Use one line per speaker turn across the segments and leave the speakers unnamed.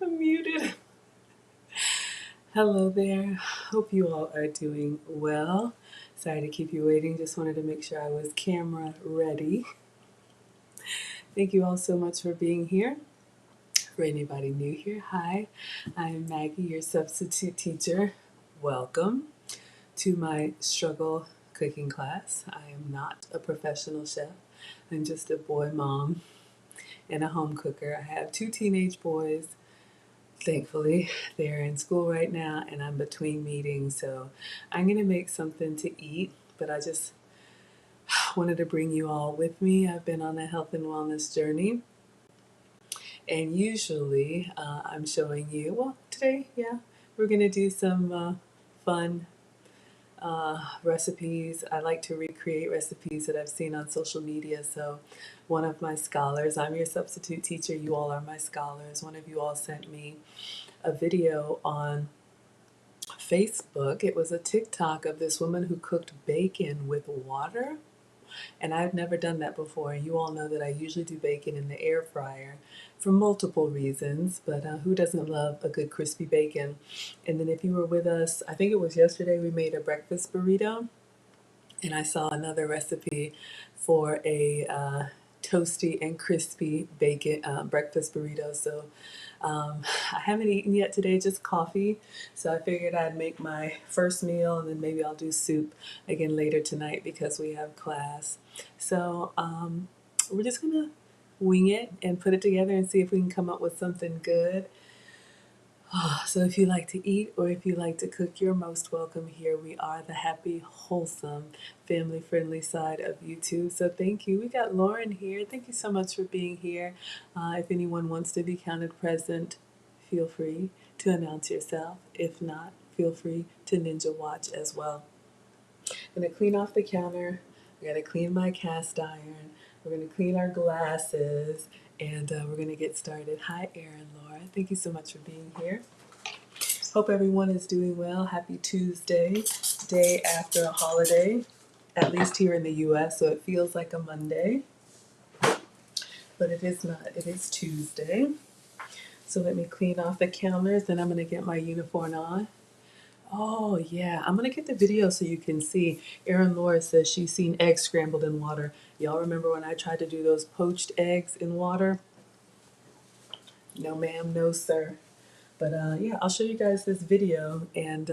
I'm muted. Hello there. Hope you all are doing well. Sorry to keep you waiting. Just wanted to make sure I was camera ready. Thank you all so much for being here. For anybody new here, hi. I'm Maggie, your substitute teacher. Welcome to my struggle cooking class. I am not a professional chef. I'm just a boy mom and a home cooker. I have two teenage boys. Thankfully, they're in school right now and I'm between meetings, so I'm going to make something to eat, but I just wanted to bring you all with me. I've been on a health and wellness journey, and usually I'm showing you, well, today, yeah, we're going to do some fun recipes. I like to recreate recipes that I've seen on social media. So, one of my scholars, I'm your substitute teacher, you all are my scholars. One of you all sent me a video on Facebook. It was a TikTok of this woman who cooked bacon with water. And I've never done that before. And you all know that I usually do bacon in the air fryer for multiple reasons. But who doesn't love a good crispy bacon? And then if you were with us, I think it was yesterday, we made a breakfast burrito. And I saw another recipe for a toasty and crispy bacon breakfast burrito. So I haven't eaten yet today, just coffee. So I figured I'd make my first meal and then maybe I'll do soup again later tonight because we have class. So we're just gonna wing it and put it together and see if we can come up with something good. So if you like to eat or if you like to cook, you're most welcome here. We are the happy, wholesome, family-friendly side of YouTube. So thank you. We got Lauren here. Thank you so much for being here. If anyone wants to be counted present, feel free to announce yourself. If not, feel free to ninja watch as well. I'm going to clean off the counter. I got to clean my cast iron. We're going to clean our glasses. And we're going to get started. Hi, Erin, Laura. Thank you so much for being here. Hope everyone is doing well. Happy Tuesday, day after a holiday, at least here in the US, so it feels like a Monday, but it is not. It is Tuesday. So let me clean off the counters, then I'm going to get my uniform on. Oh, yeah. I'm going to get the video so you can see. Erin Laura says she's seen eggs scrambled in water. Y'all remember when I tried to do those poached eggs in water? No, ma'am, no, sir. But yeah, I'll show you guys this video and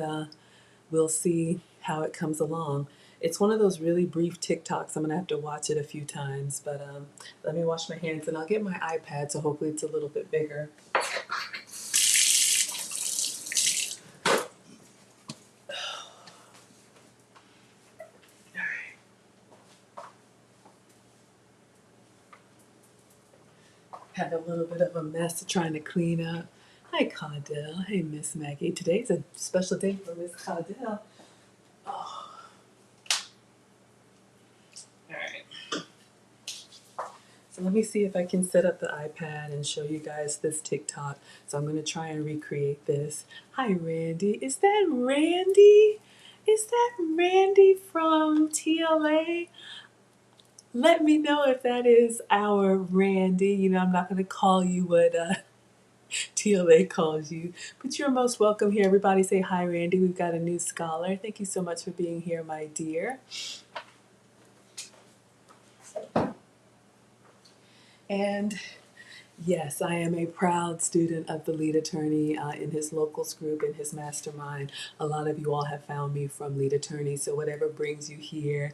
we'll see how it comes along. It's one of those really brief TikToks. I'm going to have to watch it a few times. But let me wash my hands and I'll get my iPad so hopefully it's a little bit bigger. Had a little bit of a mess trying to clean up. Hi, Caudell. Hey, Miss Maggie. Today's a special day for Miss Caudell. Oh. All right. So let me see if I can set up the iPad and show you guys this TikTok. So I'm going to try and recreate this. Hi, Randy. Is that Randy? Is that Randy from TLA? Let me know if that is our Randy. You know, I'm not going to call you what TLA calls you, but you're most welcome here. Everybody say hi, Randy. We've got a new scholar. Thank you so much for being here, my dear. And yes, I am a proud student of the lead attorney in his locals group, in his mastermind. A lot of you all have found me from lead attorney, so whatever brings you here,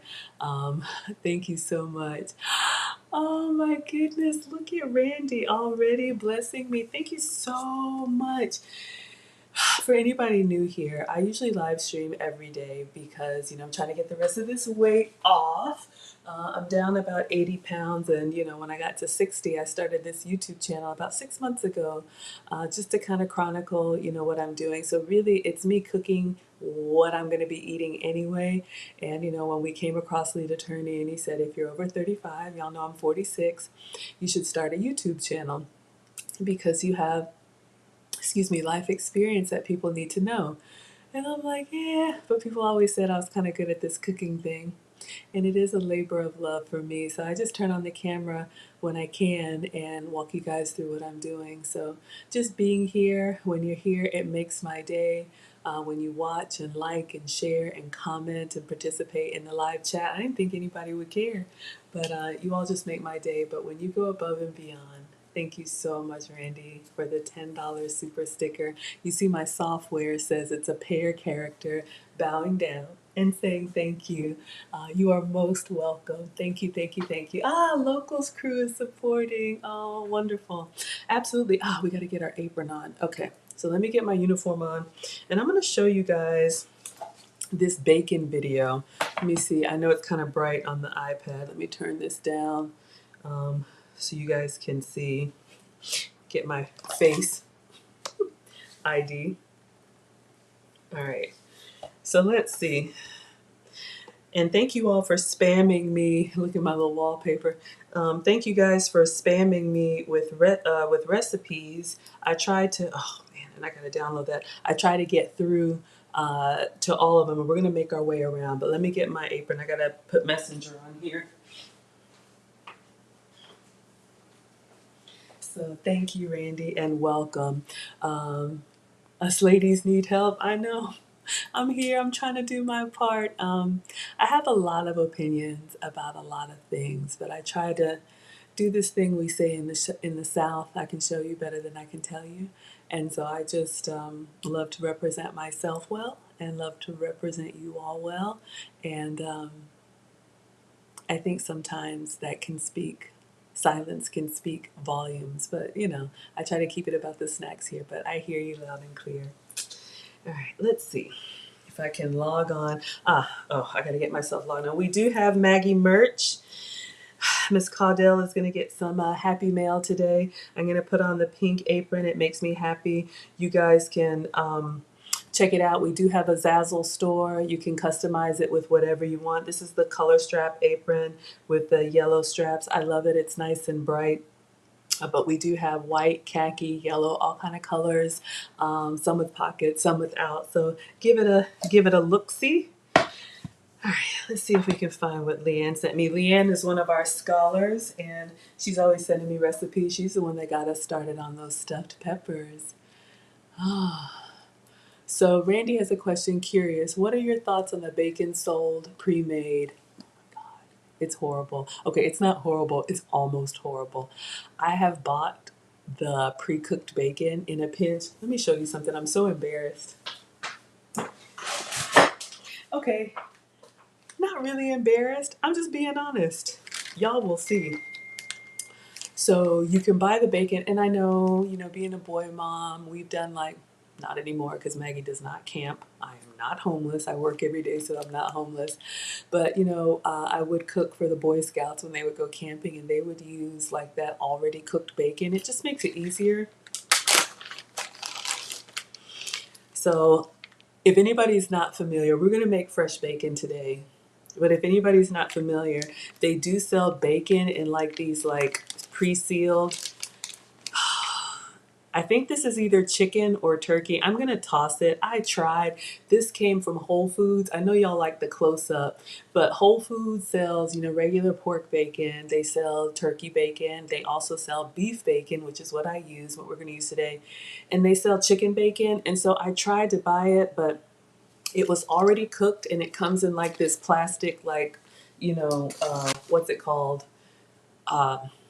thank you so much. Oh my goodness, look at Randy already blessing me. Thank you so much. For anybody new here, I usually live stream every day because, I'm trying to get the rest of this weight off. I'm down about 80 pounds, and, when I got to 60, I started this YouTube channel about 6 months ago just to kind of chronicle, what I'm doing. So really, it's me cooking what I'm going to be eating anyway. And, when we came across lead attorney and he said, if you're over 35, y'all know I'm 46, you should start a YouTube channel because you have life experience that people need to know. And I'm like, yeah, but people always said I was kind of good at this cooking thing. And it is a labor of love for me. So I just turn on the camera when I can and walk you guys through what I'm doing. So just being here, when you're here, it makes my day. When you watch and like and share and comment and participate in the live chat, I didn't think anybody would care, but you all just make my day. But when you go above and beyond, thank you so much, Randy, for the $10 super sticker. You see my software says it's a pair character bowing down and saying thank you. You are most welcome. Thank you, thank you, thank you. Locals crew is supporting. Oh, wonderful. Absolutely. We got to get our apron on. Okay, so let me get my uniform on. And I'm going to show you guys this bacon video. Let me see. I know it's kind of bright on the iPad. Let me turn this down so you guys can see. Get my face ID. All right. So let's see. And thank you all for spamming me. Look at my little wallpaper. Thank you guys for spamming me with recipes. I tried to, oh man, and I gotta download that. I try to get through to all of them, and we're gonna make our way around. But let me get my apron. I gotta put Messenger on here. So thank you, Randy, and welcome. Us ladies need help. I know. I'm here. I'm trying to do my part. I have a lot of opinions about a lot of things, but I try to do this thing we say in the South. I can show you better than I can tell you, and so I just love to represent myself well and love to represent you all well, and I think sometimes that can speak. Silence can speak volumes, but I try to keep it about the snacks here. But I hear you loud and clear. All right, let's see if I can log on. I gotta get myself logged on. We do have Maggie merch. Miss Caudell is gonna get some happy mail today. I'm gonna put on the pink apron. It makes me happy. You guys can check it out. We do have a Zazzle store. You can customize it with whatever you want. This is the color strap apron with the yellow straps. I love it. It's nice and bright. But we do have white, khaki, yellow, all kind of colors. Some with pockets, some without. So give it a look-see. All right, let's see if we can find what Leanne sent me. Leanne is one of our scholars, and she's always sending me recipes. She's the one that got us started on those stuffed peppers. So Randy has a question. Curious, what are your thoughts on the bacon sold pre-made? It's horrible. Okay, it's not horrible. It's almost horrible. I have bought the pre-cooked bacon in a pinch. Let me show you something. I'm so embarrassed. Okay, not really embarrassed. I'm just being honest. Y'all will see. So you can buy the bacon, and I know, being a boy mom, we've done not anymore because Maggie does not camp. I am not homeless. I work every day, so I'm not homeless. But, I would cook for the Boy Scouts when they would go camping, and they would use that already cooked bacon. It just makes it easier. So if anybody's not familiar, we're going to make fresh bacon today. But if anybody's not familiar, they do sell bacon in these pre-sealed. I think this is either chicken or turkey. I'm gonna toss it. I tried. This came from Whole Foods. I know y'all like the close-up, but Whole Foods sells, regular pork bacon. They sell turkey bacon. They also sell beef bacon, which is what I use, what we're gonna use today. And they sell chicken bacon. And so I tried to buy it, but it was already cooked, and it comes in this plastic, what's it called?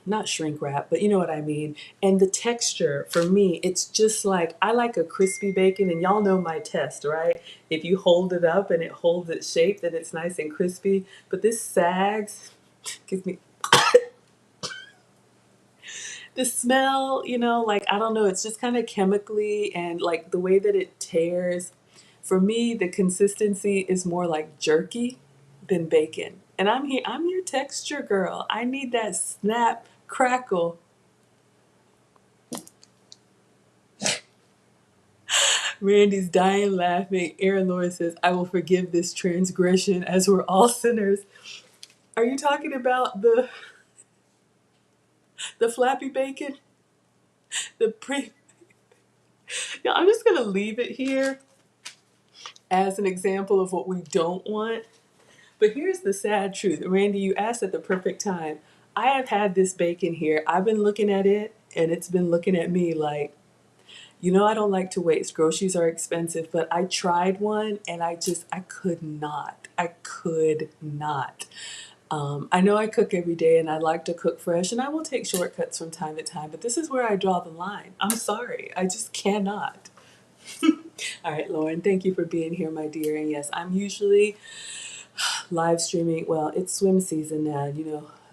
Not shrink wrap, but you know what I mean. And the texture for me, it's just I like a crispy bacon, and y'all know my test, right? If you hold it up and it holds its shape, then it's nice and crispy. But this sags, gives me the smell, I don't know, it's just kind of chemically, and the way that it tears. For me, the consistency is more like jerky than bacon. And I'm your texture girl. I need that snap, crackle. Randy's dying laughing. Aaron Lawrence says, I will forgive this transgression as we're all sinners. Are you talking about the flappy bacon? The pre Yeah, I'm just gonna leave it here as an example of what we don't want. But here's the sad truth. Randy, you asked at the perfect time. I have had this bacon here. I've been looking at it and it's been looking at me like, I don't like to waste. Groceries are expensive, but I tried one and I could not. I could not. I know I cook every day and I like to cook fresh and I will take shortcuts from time to time, but this is where I draw the line. I'm sorry. I just cannot. All right, Lauren, thank you for being here, my dear. And yes, I'm usually live streaming. Well, it's swim season now.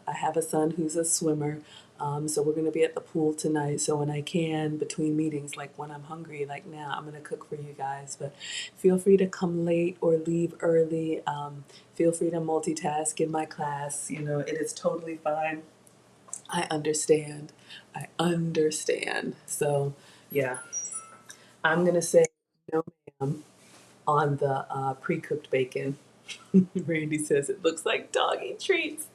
I have a son who's a swimmer. So we're going to be at the pool tonight. So when I can, between meetings, like when I'm hungry, like now, I'm going to cook for you guys. But feel free to come late or leave early. Feel free to multitask in my class. It is totally fine. I understand. I understand. So, yeah, I'm going to say no, ma'am, on the pre-cooked bacon. Randy says it looks like doggy treats.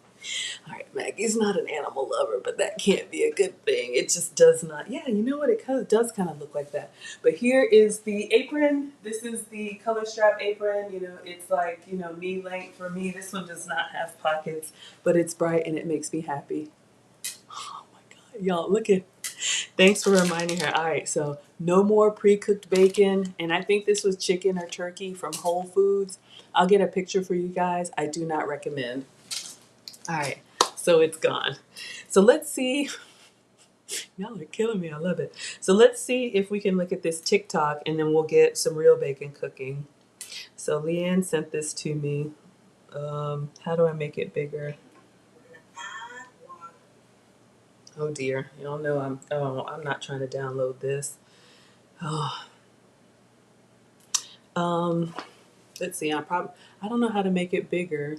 All right, Maggie's not an animal lover, but that can't be a good thing. It just does not. Yeah, you know what? It does kind of look like that. But here is the apron. This is the color strap apron. It's like, knee length for me. This one does not have pockets, but it's bright and it makes me happy. Oh my God, y'all, look at. Thanks for reminding her. All right, so no more pre-cooked bacon. And I think this was chicken or turkey from Whole Foods. I'll get a picture for you guys. I do not recommend. All right, so it's gone. So let's see. Y'all are killing me. I love it. So let's see if we can look at this TikTok and then we'll get some real bacon cooking. So Leanne sent this to me. How do I make it bigger? Oh dear. Y'all know I'm not trying to download this. Oh. Let's see. I don't know how to make it bigger.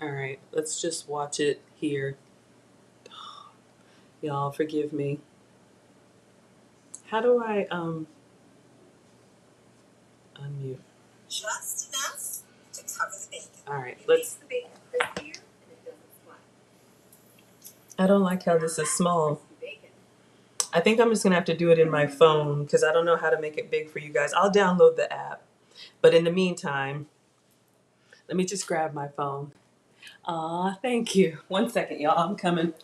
All right, let's just watch it here. Y'all forgive me. How do I unmute? Just enough to cover the bacon. All right, let's. The bacon crispier and it doesn't fly. I don't like how this is small. I think I'm just gonna have to do it in my phone because I don't know how to make it big for you guys. I'll download the app, but in the meantime, let me just grab my phone. Aw, thank you. 1 second, y'all. I'm coming.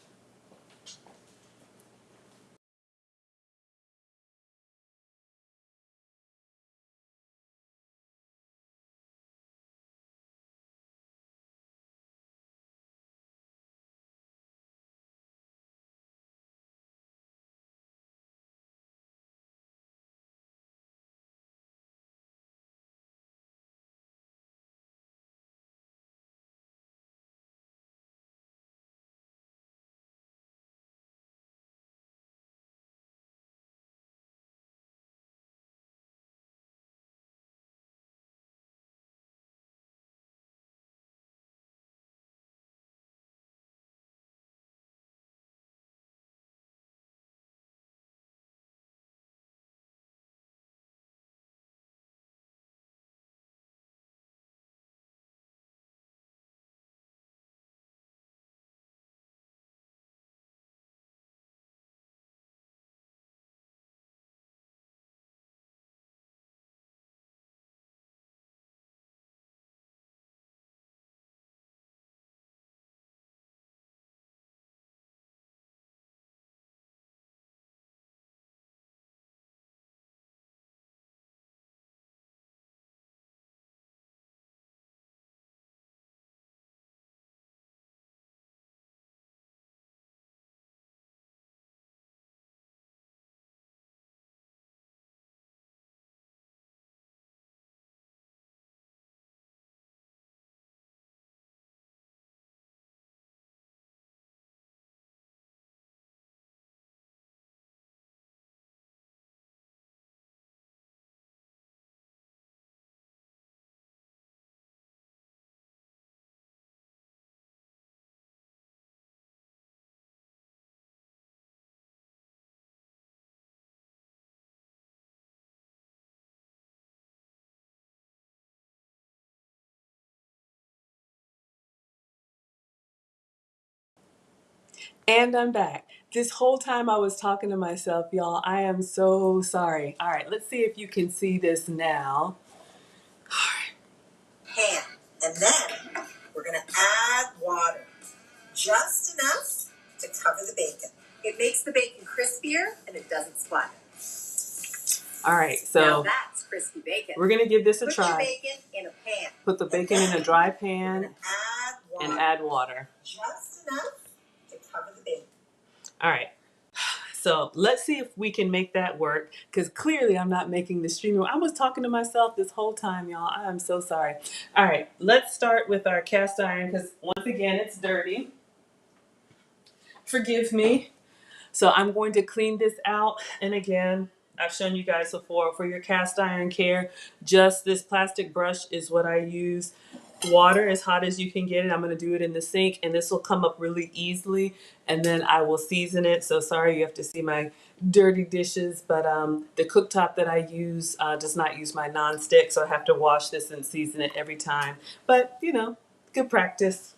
And I'm back. This whole time I was talking to myself, y'all. I am so sorry. All right, let's see if you can see this now. Ham.
And then we're going to add water, just enough to cover the bacon. It makes the bacon crispier and it doesn't splatter.
All right, so
now that's crispy bacon.
We're gonna give this a try.
Put your bacon in a pan.
Put the bacon in a dry pan and add water.
Just enough to cover the bacon.
All right. So let's see if we can make that work, because clearly I'm not making the stream. I was talking to myself this whole time, y'all. I am so sorry. All right, let's start with our cast iron, because once again, it's dirty. Forgive me. So I'm going to clean this out. And again, I've shown you guys before, for your cast iron care, just this plastic brush is what I use. Water as hot as you can get it. I'm going to do it in the sink, and this will come up really easily, and then I will season it. So sorry you have to see my dirty dishes, but the cooktop that I use does not use my nonstick, so I have to wash this and season it every time. But, you know, good practice.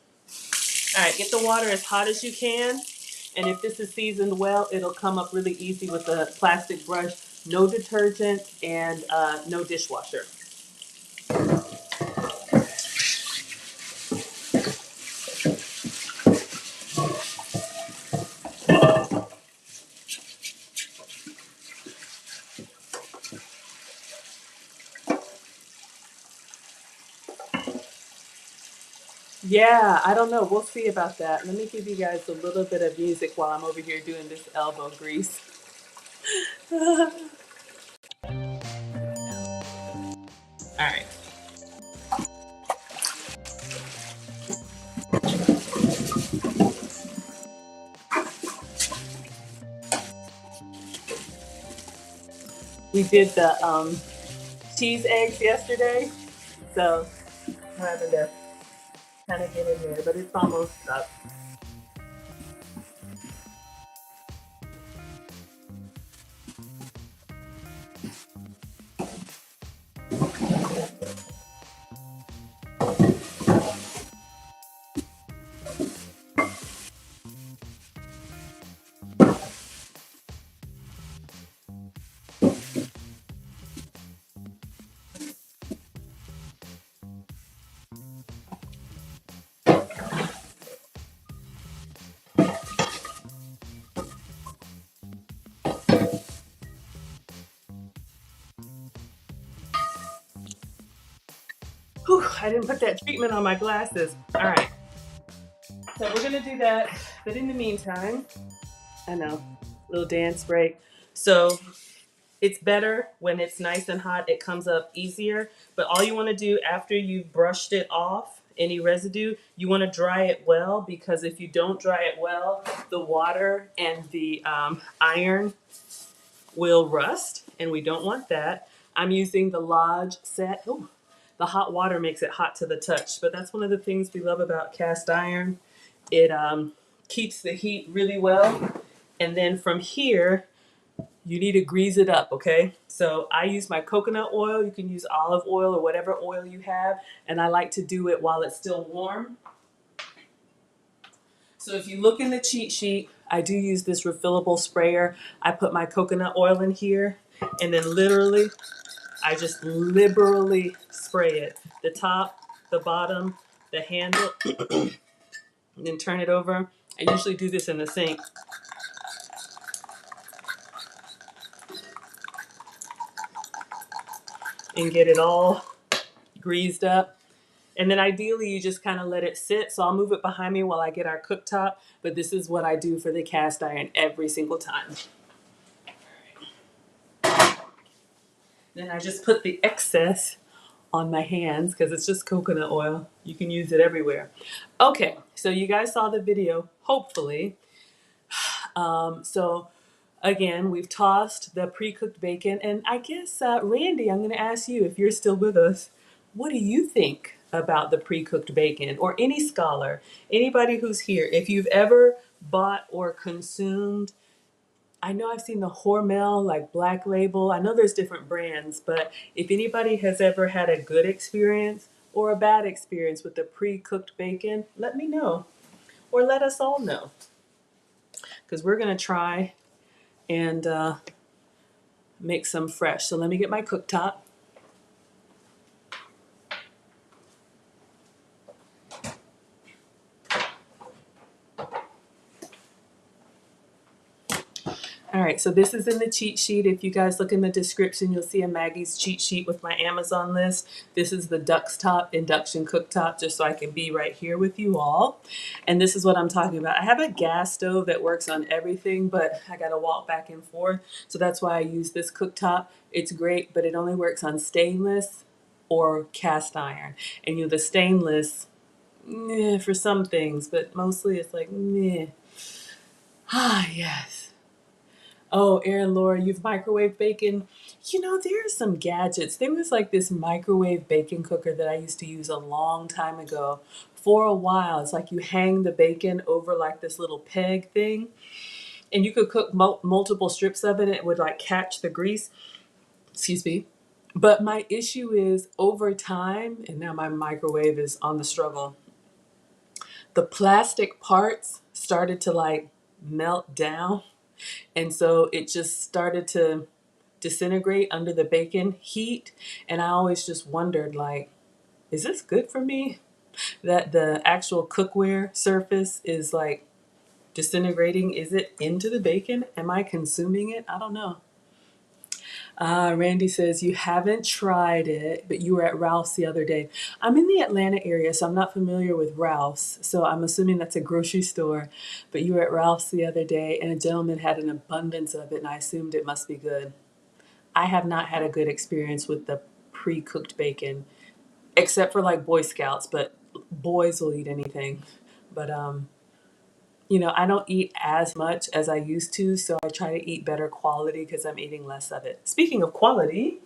All right, get the water as hot as you can. And if this is seasoned well, it'll come up really easy with a plastic brush. No detergent and no dishwasher. Yeah, I don't know. We'll see about that. Let me give you guys a little bit of music while I'm over here doing this elbow grease. All right. We did the cheese eggs yesterday, so I'm having to kind of get in there, but it's almost up. Whew, I didn't put that treatment on my glasses. All right. So we're going to do that. But in the meantime, I know, little dance break. So it's better when it's nice and hot. It comes up easier. But all you want to do after you've brushed it off, any residue, you want to dry it well, because if you don't dry it well, the water and the iron will rust, and we don't want that. I'm using the Lodge set. Ooh, the hot water makes it hot to the touch, but that's one of the things we love about cast iron. It keeps the heat really well, and then from here, you need to grease it up, okay? So I use my coconut oil. You can use olive oil or whatever oil you have, and I like to do it while it's still warm. So if you look in the cheat sheet, I do use this refillable sprayer. I put my coconut oil in here, and then literally, I just liberally spray it. The top, the bottom, the handle, and then turn it over. I usually do this in the sink. And get it all greased up. And then ideally you just kind of let it sit. So I'll move it behind me while I get our cooktop. But this is what I do for the cast iron every single time. Then I just put the excess on my hands because it's just coconut oil. You can use it everywhere. Okay, so you guys saw the video, hopefully. So again, we've tossed the pre-cooked bacon. And I guess, Randy, I'm going to ask you, if you're still with us, what do you think about the pre-cooked bacon? Or any scholar, anybody who's here, if you've ever bought or consumed, I know I've seen the Hormel, like Black Label. I know there's different brands, but if anybody has ever had a good experience or a bad experience with the pre-cooked bacon, let me know. Or let us all know. Because we're going to try and make some fresh. So let me get my cooktop. All right, so this is in the cheat sheet. If you guys look in the description, you'll see a Maggie's cheat sheet with my Amazon list. This is the Duck's Top induction cooktop, just so I can be right here with you all. And this is what I'm talking about. I have a gas stove that works on everything, but I gotta walk back and forth. So that's why I use this cooktop. It's great, but it only works on stainless or cast iron. And the stainless, for some things, but mostly it's like, meh. Ah, yes. Oh, Aaron, Laura, you've microwaved bacon. There are some gadgets. There was like this microwave bacon cooker that I used to use a long time ago. For a while, it's like you hang the bacon over like this little peg thing, and you could cook multiple strips of it. And it would like catch the grease. Excuse me. But my issue is over time, and now my microwave is on the struggle. The plastic parts started to like melt down. And so it just started to disintegrate under the bacon heat. And I always just wondered, like, is this good for me? That the actual cookware surface is like disintegrating. Is it into the bacon? Am I consuming it? I don't know. Randy says, you haven't tried it, but you were at Ralph's the other day. I'm in the Atlanta area, so I'm not familiar with Ralph's. So I'm assuming that's a grocery store. But you were at Ralph's the other day, and a gentleman had an abundance of it, and I assumed it must be good. I have not had a good experience with the pre-cooked bacon, except for like Boy Scouts, but boys will eat anything. But I don't eat as much as I used to, so I try to eat better quality because I'm eating less of it. Speaking of quality,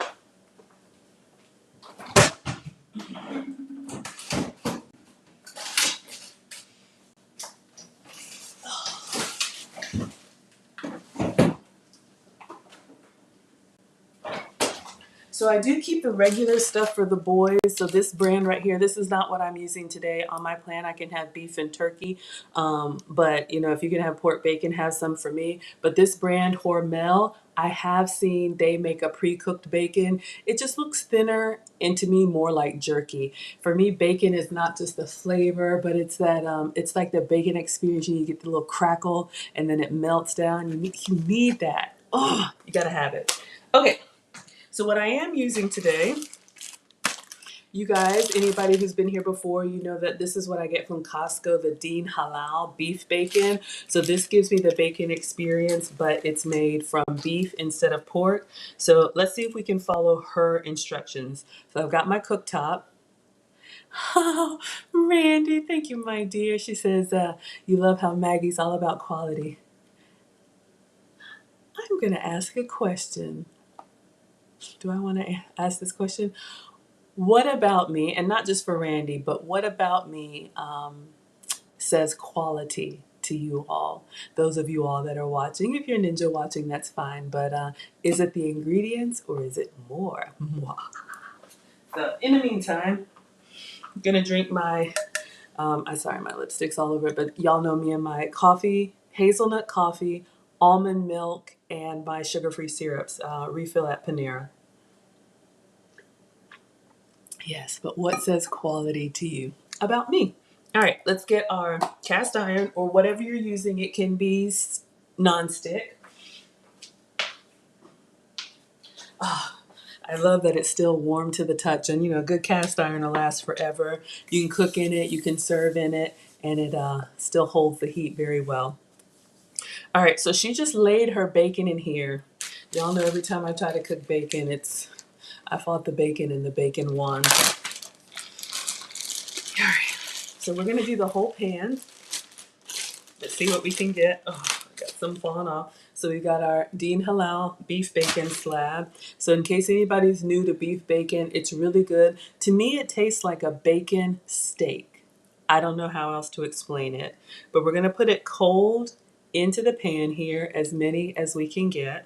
so I do keep the regular stuff for the boys. So this brand right here, this is not what I'm using today. On my plan, I can have beef and turkey. But if you can have pork bacon, have some for me. But this brand, Hormel, I have seen they make a pre-cooked bacon. It just looks thinner and to me more like jerky. For me, bacon is not just the flavor, but it's that it's like the bacon experience. You get the little crackle and then it melts down. You need that. Oh, you gotta have it. Okay. So what I am using today, you guys, anybody who's been here before, you know that this is what I get from Costco, the Dean Halal beef bacon. So this gives me the bacon experience, but it's made from beef instead of pork. So let's see if we can follow her instructions. So I've got my cooktop. Oh, Randy, thank you, my dear. She says, you love how Maggie's all about quality. I'm going to ask a question. Do I want to ask this question? What about me, and not just for Randy, but what about me says quality to you all? Those of you all that are watching, if you're ninja watching, that's fine. But is it the ingredients or is it more? So in the meantime, I'm gonna drink my. I'm sorry, my lipstick's all over it, but y'all know me and my coffee, hazelnut coffee, almond milk, and my sugar-free syrups. Refill at Panera. Yes, but what says quality to you about me? All right, let's get our cast iron or whatever you're using. It can be non-stick. Ah, I love that it's still warm to the touch, and good cast iron will last forever. You can cook in it, you can serve in it, and it still holds the heat very well. All right, so she just laid her bacon in here. Y'all know every time I try to cook bacon, I fought the bacon and the bacon won. All right, so we're gonna do the whole pan. Let's see what we can get. Oh, I got some falling off. So we got our Dean Halal beef bacon slab. So in case anybody's new to beef bacon, it's really good. To me, it tastes like a bacon steak. I don't know how else to explain it. But we're gonna put it cold into the pan here, as many as we can get.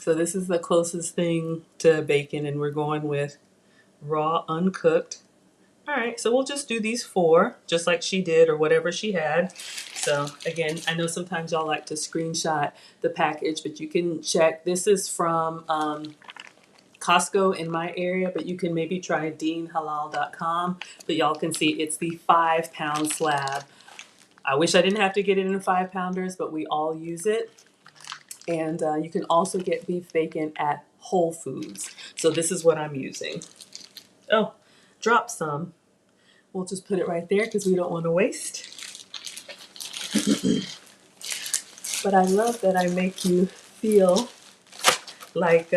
So this is the closest thing to bacon, and we're going with raw, uncooked. All right, so we'll just do these 4, just like she did or whatever she had. So again, I know sometimes y'all like to screenshot the package, but you can check. This is from Costco in my area, but you can maybe try deanhalal.com. But y'all can see it's the 5-pound slab. I wish I didn't have to get it in 5-pounders, but we all use it. And you can also get beef bacon at Whole Foods. So this is what I'm using. Oh, drop some. We'll just put it right there because we don't want to waste. But I love that I make you feel like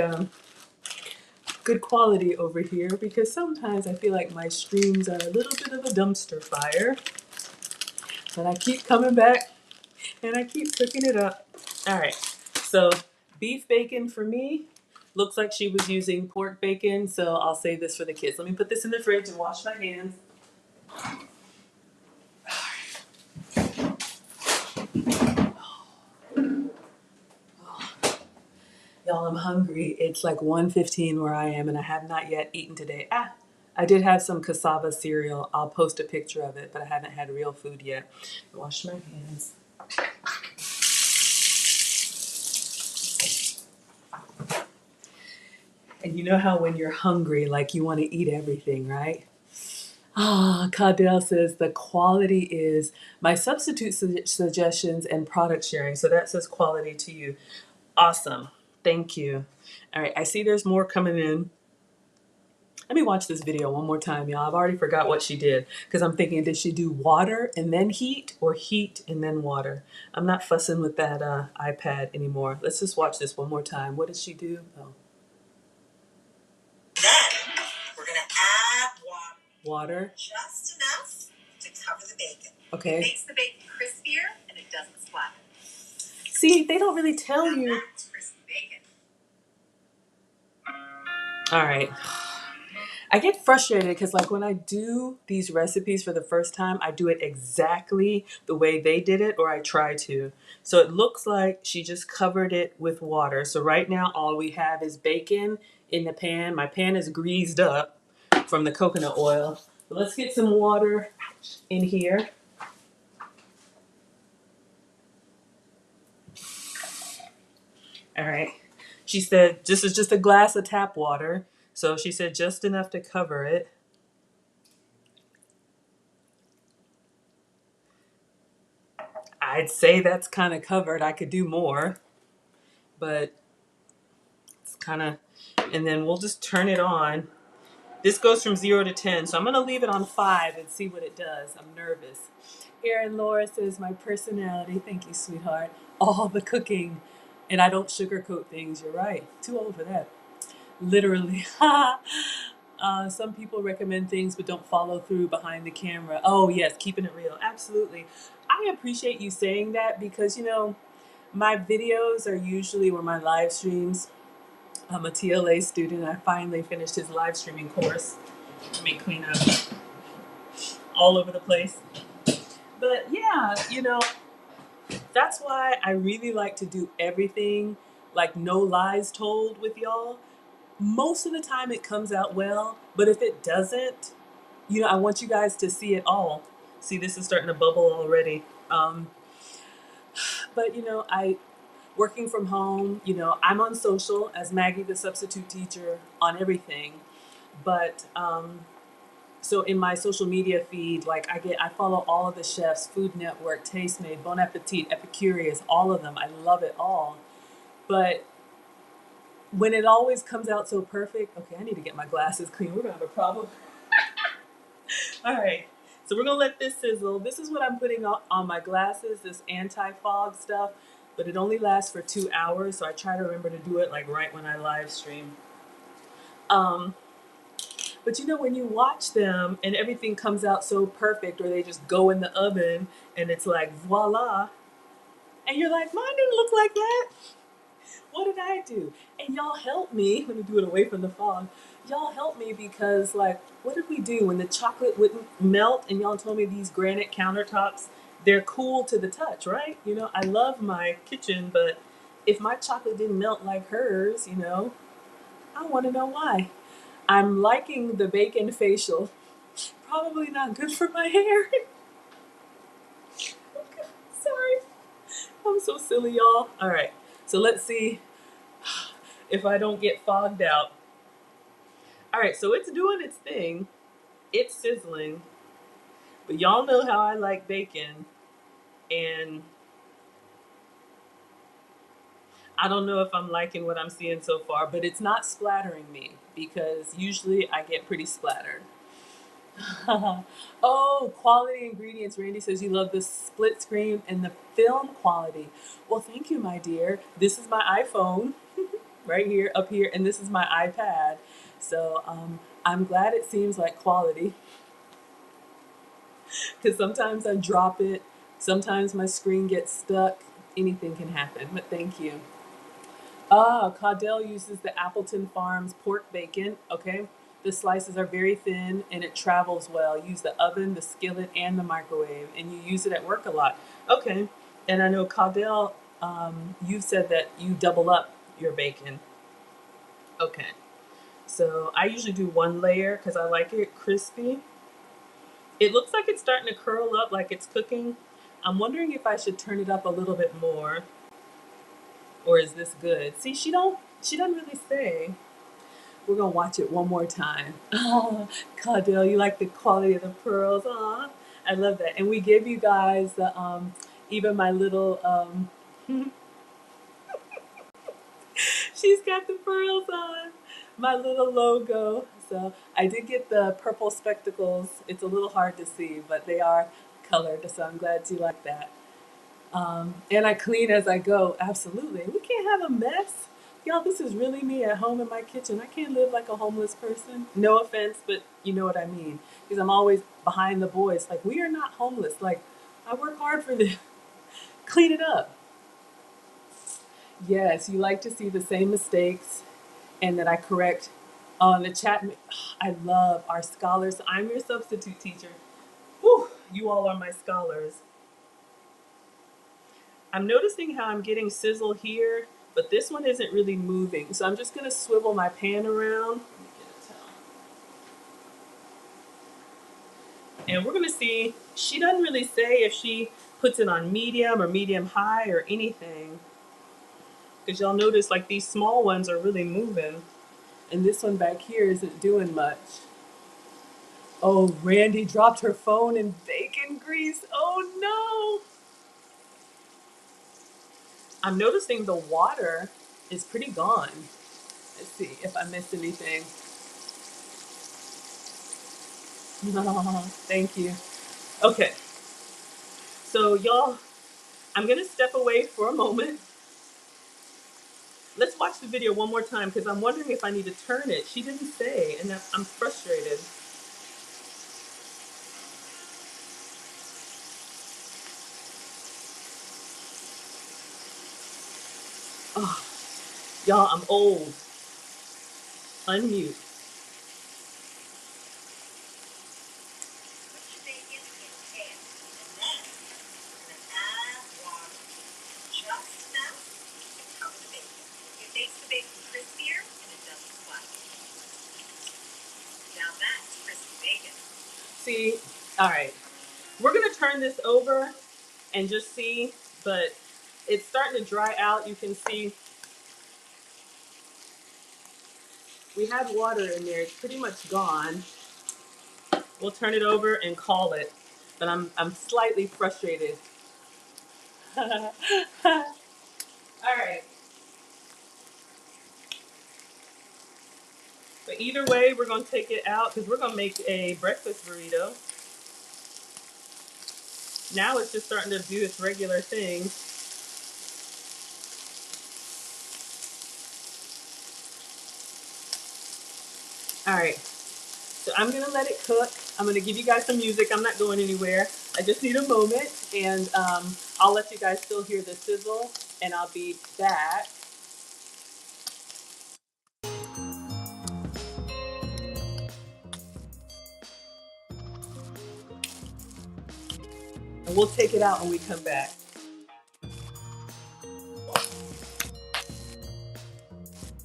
good quality over here, because sometimes I feel like my streams are a little bit of a dumpster fire. But I keep coming back and I keep cooking it up. All right, so beef bacon for me looks like she was using pork bacon, so I'll save this for the kids. Let me put this in the fridge and wash my hands. Y'all, I'm hungry. It's like 1:15 where I am, and I have not yet eaten today. I did have some cassava cereal. I'll post a picture of it, but I haven't had real food yet. Wash my hands. And you know how when you're hungry, like you want to eat everything, right? Cadell says the quality is my substitute suggestions and product sharing. So that says quality to you. Awesome. Thank you. All right, I see there's more coming in. Let me watch this video one more time, y'all. I've already forgot what she did because I'm thinking, did she do water and then heat or heat and then water? I'm not fussing with that iPad anymore. Let's just watch this one more time. What did she do? Oh.
Then we're going to add water.
Water.
Just enough to cover the bacon.
Okay.
It makes the bacon crispier and it doesn't splatter.
See, they don't really tell
Now
you.
that's crispy bacon.
All right. I get frustrated because like when I do these recipes for the first time, I do it exactly the way they did it, or I try to. So it looks like she just covered it with water. So right now all we have is bacon in the pan. My pan is greased up from the coconut oil. So let's get some water in here. All right. She said this is just a glass of tap water. So she said just enough to cover it. I'd say that's kind of covered. I could do more, but it's kind of, and then we'll just turn it on. This goes from 0 to 10, so I'm going to leave it on 5 and see what it does. I'm nervous. Erin Laura says, my personality, thank you, sweetheart, all the cooking, and I don't sugarcoat things. You're right. Too old for that. Literally. Some people recommend things but don't follow through behind the camera. Oh, yes, keeping it real. Absolutely. I appreciate you saying that because, you know, my videos are usually, or my live streams. I'm a TLA student. I finally finished his live streaming course. Let me clean up all over the place. But yeah, you know, that's why I really like to do everything like no lies told with y'all. Most of the time it comes out well, but if it doesn't, you know, I want you guys to see it all. See, this is starting to bubble already. But you know, working from home, you know, I'm on social as Maggie, the substitute teacher, on everything. But so in my social media feed, like I follow all of the chefs, Food Network, Tastemade, Bon Appetit, Epicurious, all of them. I love it all. But when it always comes out so perfect, okay, I need to get my glasses clean. We're gonna have a problem. All right. So we're gonna let this sizzle. This is what I'm putting on my glasses, this anti-fog stuff, but it only lasts for 2 hours, so I try to remember to do it like right when I live stream. But you know, when you watch them and everything comes out so perfect, or they just go in the oven and it's like voila, and you're like, mine didn't look like that. What did I do? And y'all help me. Let me do it away from the fog. Y'all help me because, like, what did we do when the chocolate wouldn't melt? And y'all told me these granite countertops, they're cool to the touch, right? You know, I love my kitchen, but if my chocolate didn't melt like hers, you know, I want to know why. I'm liking the bacon facial. Probably not good for my hair. Okay, sorry. I'm so silly, y'all. All right. So let's see if I don't get fogged out. All right, so it's doing its thing. It's sizzling. But y'all know how I like bacon. And I don't know if I'm liking what I'm seeing so far, but it's not splattering me because usually I get pretty splattered. Oh, quality ingredients. Randy says you love the split screen and the film quality. Well, thank you, my dear. This is my iPhone right here, up here, and this is my iPad. So I'm glad it seems like quality because sometimes I drop it, sometimes my screen gets stuck. Anything can happen, but thank you. Ah, Caudell uses the Appleton Farms pork bacon. Okay. The slices are very thin and it travels well. Use the oven, the skillet, and the microwave, and you use it at work a lot. Okay. And I know Caudell, you said that you double up your bacon. Okay. So I usually do one layer because I like it crispy. It looks like it's starting to curl up like it's cooking. I'm wondering if I should turn it up a little bit more, or is this good? See, she doesn't really say. We're gonna watch it one more time. Oh, Caudell, you like the quality of the pearls? Aw, I love that. And we give you guys the even my little she's got the pearls on. My little logo. So I did get the purple spectacles. It's a little hard to see, but they are colored. So I'm glad you like that. And I clean as I go. Absolutely. We can't have a mess. Y'all, this is really me at home in my kitchen. I can't live like a homeless person. No offense, but you know what I mean. Because I'm always behind the boys. Like, we are not homeless. Like, I work hard for this. Clean it up. Yes, you like to see the same mistakes and that I correct on the chat. I love our scholars. I'm your substitute teacher. Whew, you all are my scholars. I'm noticing how I'm getting sizzle here, but this one isn't really moving. So I'm just gonna swivel my pan around. And we're gonna see, she doesn't really say if she puts it on medium or medium high or anything. Because y'all notice like these small ones are really moving. And this one back here isn't doing much. Oh, Randy dropped her phone in bacon grease. Oh no. I'm noticing the water is pretty gone. Let's see if I missed anything. Thank you. Okay, so y'all, I'm gonna step away for a moment. Let's watch the video one more time because I'm wondering if I need to turn it. She didn't say, and I'm frustrated. Oh, y'all, I'm old. Unmute. See, all right. We're gonna turn this over and just see, but it's starting to dry out. You can see we had water in there. It's pretty much gone. We'll turn it over and call it. But I'm slightly frustrated. All right. But either way, we're gonna take it out because we're gonna make a breakfast burrito. Now it's just starting to do its regular thing. All right. So I'm gonna let it cook. I'm gonna give you guys some music. I'm not going anywhere. I just need a moment, and I'll let you guys still hear the sizzle, and I'll be back. And we'll take it out when we come back.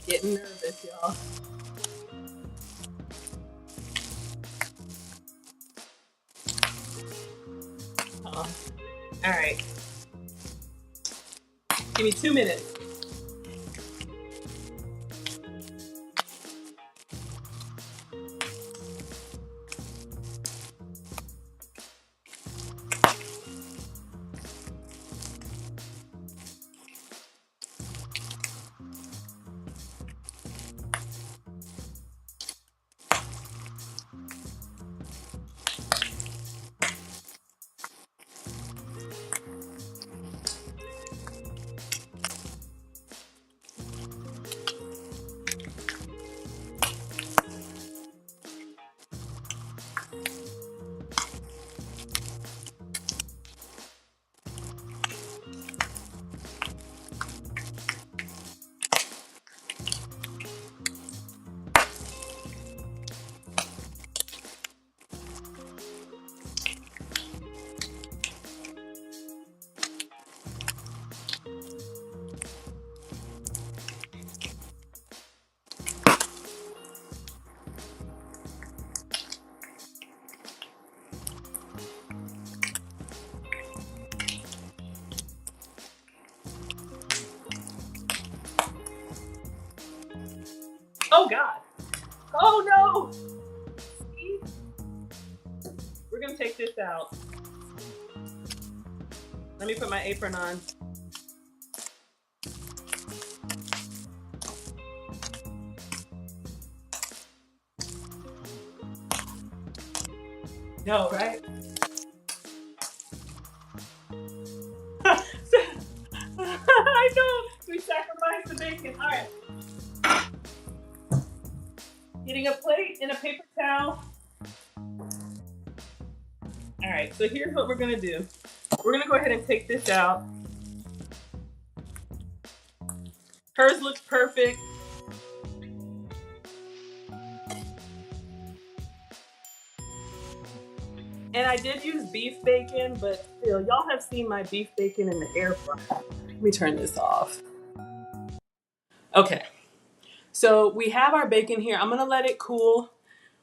Getting nervous, y'all. All right. Give me 2 minutes. Oh God. Oh no. See? We're gonna take this out. Let me put my apron on. No, right? I know. We sacrificed the bacon. All right. Getting a plate and a paper towel. All right, so here's what we're gonna do. We're gonna go ahead and take this out. Hers looks perfect. And I did use beef bacon, but still, y'all have seen my beef bacon in the air fryer. Let me turn this off. Okay, so we have our bacon here. I'm gonna let it cool.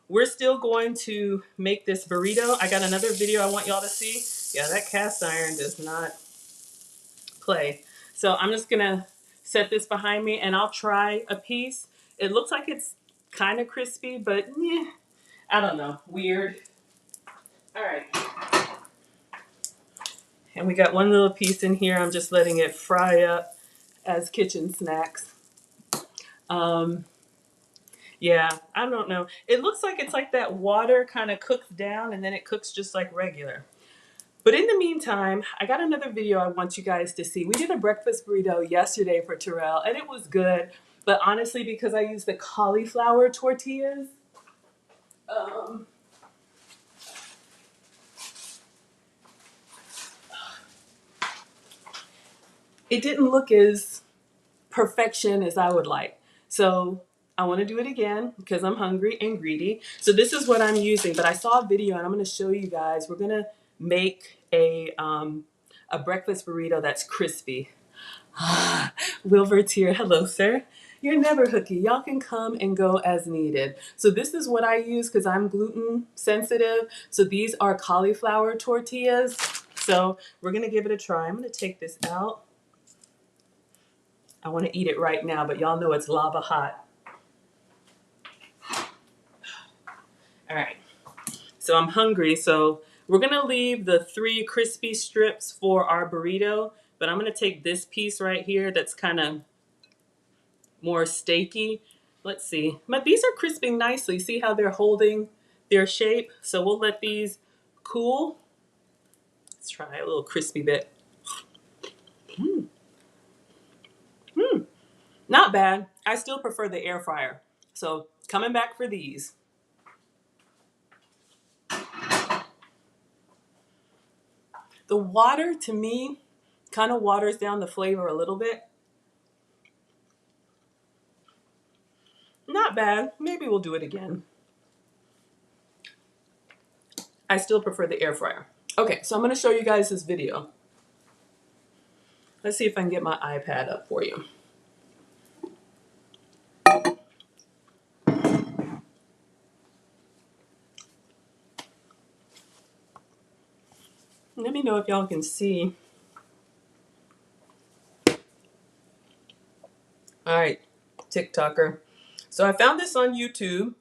We're still going to make this burrito. I got another video I want y'all to see. Yeah, that cast iron does not play. So I'm just gonna set this behind me and I'll try a piece. It looks like it's kind of crispy, but I don't know, weird. All right. And we got one little piece in here. I'm just letting it fry up as kitchen snacks. Yeah, I don't know. It looks like it's like that water kind of cooks down and then it cooks just like regular. But in the meantime, I got another video I want you guys to see. We did a breakfast burrito yesterday for Terrell and it was good. But honestly, because I used the cauliflower tortillas, it didn't look as perfection as I would like. So I want to do it again because I'm hungry and greedy. So this is what I'm using. But I saw a video and I'm going to show you guys. We're going to make a breakfast burrito that's crispy. Wilbert's here. Hello, sir. You're never hooky. Y'all can come and go as needed. So this is what I use because I'm gluten sensitive. So these are cauliflower tortillas. So we're going to give it a try. I'm going to take this out. I want to eat it right now, but y'all know it's lava hot. All right. So I'm hungry. So we're going to leave the 3 crispy strips for our burrito, but I'm going to take this piece right here that's kind of more steaky. Let's see. But these are crisping nicely. See how they're holding their shape? So we'll let these cool. Let's try a little crispy bit. Not bad. I still prefer the air fryer. So coming back for these. The water, to me, kind of waters down the flavor a little bit. Not bad. Maybe we'll do it again. I still prefer the air fryer. Okay, so I'm going to show you guys this video. Let's see if I can get my iPad up for you. Let me know if y'all can see. All right, TikToker. So I found this on YouTube,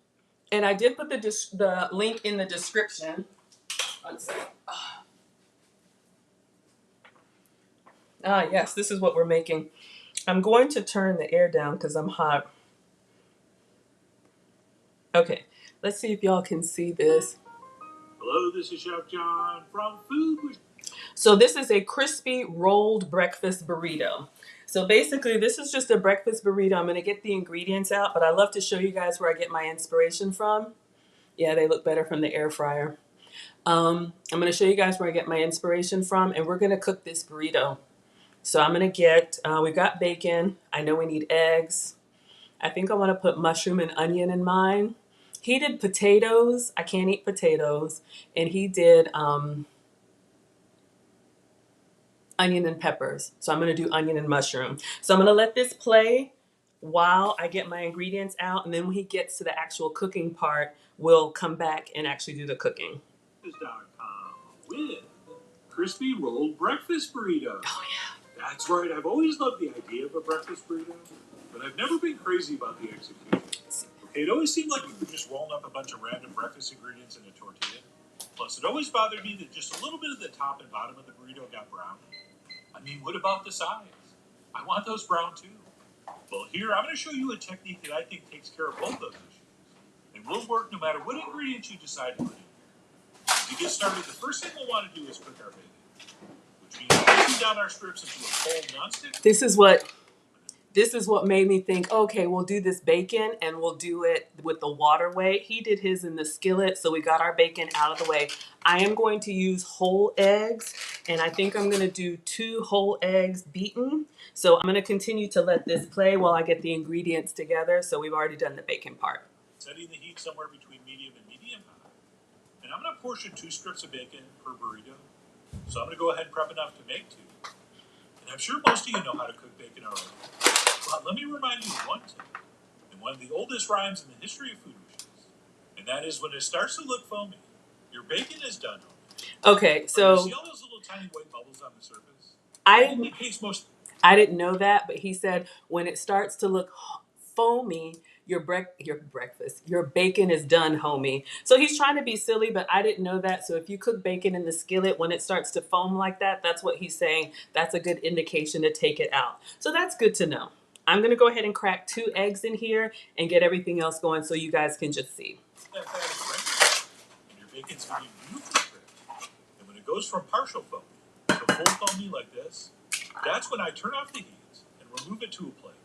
and I did put the link in the description. One second. Yes, this is what we're making. I'm going to turn the air down because I'm hot. Okay, let's see if y'all can see this.
Hello, this is Chef John from Food with...
So this is a crispy rolled breakfast burrito. So basically this is just a breakfast burrito. I'm going to get the ingredients out, but I love to show you guys where I get my inspiration from. Yeah, they look better from the air fryer. I'm going to show you guys where I get my inspiration from, and we're going to cook this burrito. So I'm going to get, we've got bacon. I know we need eggs. I think I want to put mushroom and onion in mine. He did potatoes. I can't eat potatoes. And he did onion and peppers. So I'm going to do onion and mushroom. So I'm going to let this play while I get my ingredients out. And then when he gets to the actual cooking part, we'll come back and actually do the cooking.
With crispy rolled breakfast burrito.
Oh, yeah.
That's right. I've always loved the idea of a breakfast burrito, but I've never been crazy about the execution. It always seemed like we were just rolling up a bunch of random breakfast ingredients in a tortilla. Plus, it always bothered me that just a little bit of the top and bottom of the burrito got brown. I mean, what about the sides? I want those brown too. Well, here, I'm going to show you a technique that I think takes care of both those issues. It will work no matter what ingredients you decide to put in. To get started, the first thing we'll want to do is cook our bacon, which means placing down our strips into a cold nonstick.
This is what made me think, okay, we'll do this bacon and we'll do it with the water way. He did his in the skillet, so we got our bacon out of the way. I am going to use whole eggs, and I think I'm going to do 2 whole eggs beaten. So I'm going to continue to let this play while I get the ingredients together. So we've already done the bacon part.
Setting the heat somewhere between medium and medium high. And I'm going to portion 2 strips of bacon per burrito. So I'm going to go ahead and prep enough to make 2. And I'm sure most of you know how to cook bacon already. But let me remind you of one tip, and one of the oldest rhymes in the history of food wishes. And that is, when it starts to look foamy, your bacon is done.
Okay, so
you see all those little tiny white bubbles on the surface?
I didn't know that, but he said when it starts to look foamy, your bacon is done, homie. So he's trying to be silly, but I didn't know that. So if you cook bacon in the skillet, when it starts to foam like that, that's what he's saying. That's a good indication to take it out. So that's good to know. I'm going to go ahead and crack 2 eggs in here and get everything else going so you guys can just see.
That fat is right, and your bacon's going to be beautifully crispy. And when it goes from partial foamy to full foamy like this, that's when I turn off the heat and remove it to a plate.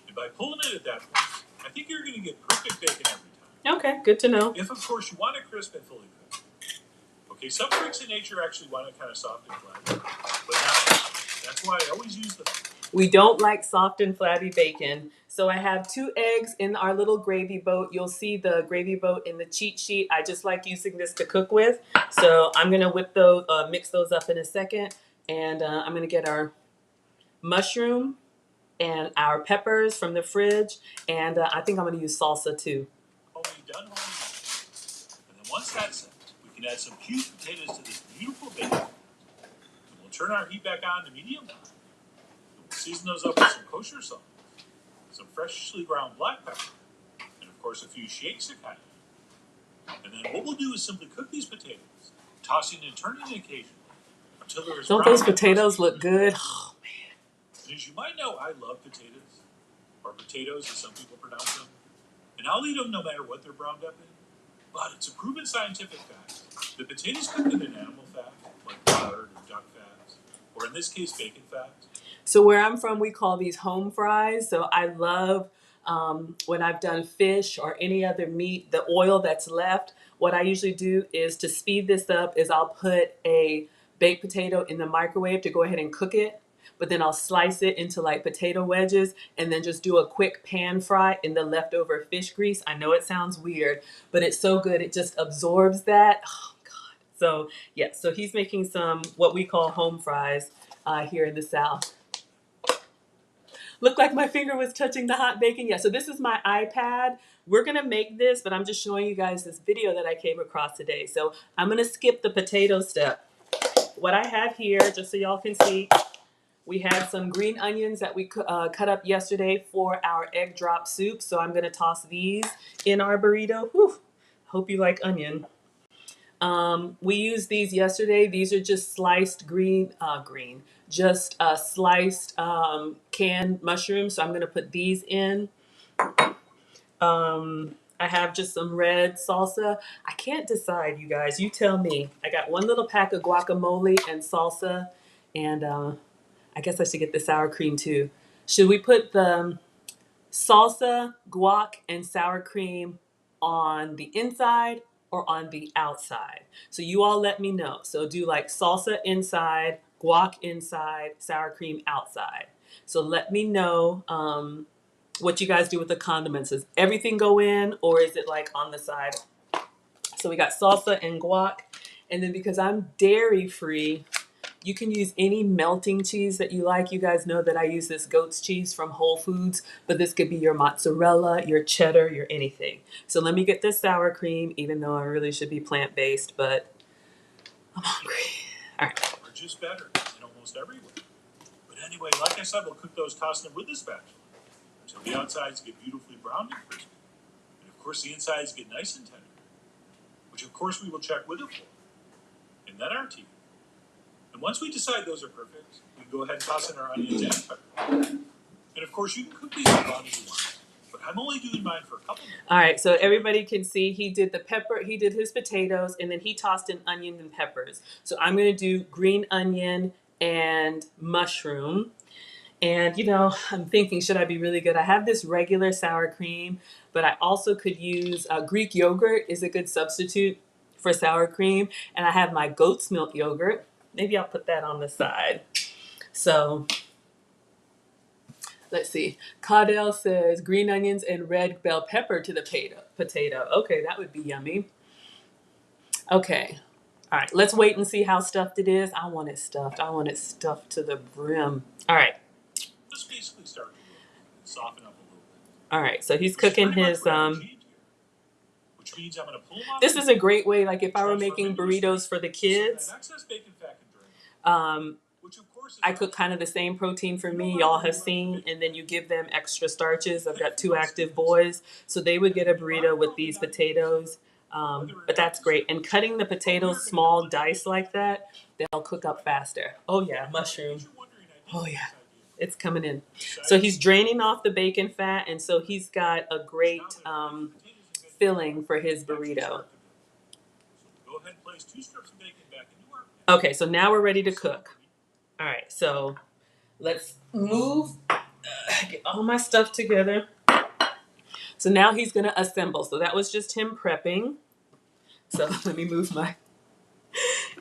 And by pulling it at that point, I think you're going to get perfect bacon every time.
Okay, good to know.
If, of course, you want it crisp and fully cooked. Okay, some freaks in nature actually want it kind of soft and flat, but not. That's why I always use them.
We don't like soft and flabby bacon. So I have 2 eggs in our little gravy boat. You'll see the gravy boat in the cheat sheet. I just like using this to cook with. So I'm going to mix those up in a second. And I'm going to get our mushroom and our peppers from the fridge. And I think I'm going to use salsa too.
Done. And then once that's set, we can add some cubed potatoes to this beautiful bacon. And we'll turn our heat back on to medium high. We'll season those up with some kosher salt, some freshly ground black pepper, and of course a few shakes of cayenne. And then what we'll do is simply cook these potatoes, tossing and turning occasionally until there is.
Don't those potatoes look good? Oh man!
And as you might know, I love potatoes, or potatoes as some people pronounce them, and I'll eat them no matter what they're browned up in. But it's a proven scientific fact that potatoes cooked in an animal fat, like lard or duck fat, or in this case bacon fat.
So where I'm from, we call these home fries. So I love when I've done fish or any other meat, the oil that's left. What I usually do is to speed this up is I'll put a baked potato in the microwave to go ahead and cook it. But then I'll slice it into like potato wedges and then just do a quick pan fry in the leftover fish grease. I know it sounds weird, but it's so good. It just absorbs that. Oh God. So yeah, so he's making some what we call home fries here in the South. Looked like my finger was touching the hot bacon. Yeah, so this is my iPad. We're gonna make this, but I'm just showing you guys this video that I came across today. So I'm gonna skip the potato step. What I have here, just so y'all can see, we had some green onions that we cut up yesterday for our egg drop soup. So I'm gonna toss these in our burrito. Whew. Hope you like onion. We used these yesterday. These are just sliced sliced canned mushrooms. So I'm going to put these in. I have just some red salsa. I can't decide, you guys. You tell me. I got 1 little pack of guacamole and salsa. And I guess I should get the sour cream too. Should we put the salsa, guac, and sour cream on the inside or on the outside? So you all let me know. So do like salsa inside, guac inside, sour cream outside. So let me know what you guys do with the condiments. Does everything go in or is it like on the side? So we got salsa and guac. And then because I'm dairy free, you can use any melting cheese that you like. You guys know that I use this goat's cheese from Whole Foods, but this could be your mozzarella, your cheddar, your anything. So let me get this sour cream, even though I really should be plant-based, but I'm hungry. All right.
Or just better in almost every way. But anyway, like I said, we'll cook those tossing them with the spatula until the outsides get beautifully browned and crispy. Of course, the insides get nice and tender, which of course we will check with a fork, and then our teeth. And once we decide those are perfect, we can go ahead and toss in our onions and pepper. And of course, you can cook these as long as you want, but I'm only doing mine for a couple minutes.
All right, so everybody can see he did the pepper, he did his potatoes, and then he tossed in onion and peppers. So I'm gonna do green onion and mushroom. And you know, I'm thinking, should I be really good? I have this regular sour cream, but I also could use Greek yogurt is a good substitute for sour cream. And I have my goat's milk yogurt. Maybe I'll put that on the side. So let's see. Caudell says green onions and red bell pepper to the potato. Okay, that would be yummy. Okay. All right, let's wait and see how stuffed it is. I want it stuffed. I want it stuffed to the brim. All right.
Let's basically start to soften up a little bit.
All right, so he's cooking his
which means I'm going to pull them off.
This is a great way, like if I were making burritos for the kids, I cook kind of the same protein for me, y'all have seen, and then you give them extra starches. I've got 2 active boys, so they would get a burrito with these potatoes, but that's great. And cutting the potatoes small dice like that, they'll cook up faster. Oh yeah, mushroom. Oh yeah, it's coming in. So he's draining off the bacon fat, and so he's got a great filling for his burrito. Okay, so now we're ready to cook. All right, so let's move, get all my stuff together. So now he's gonna assemble. So that was just him prepping. So let me move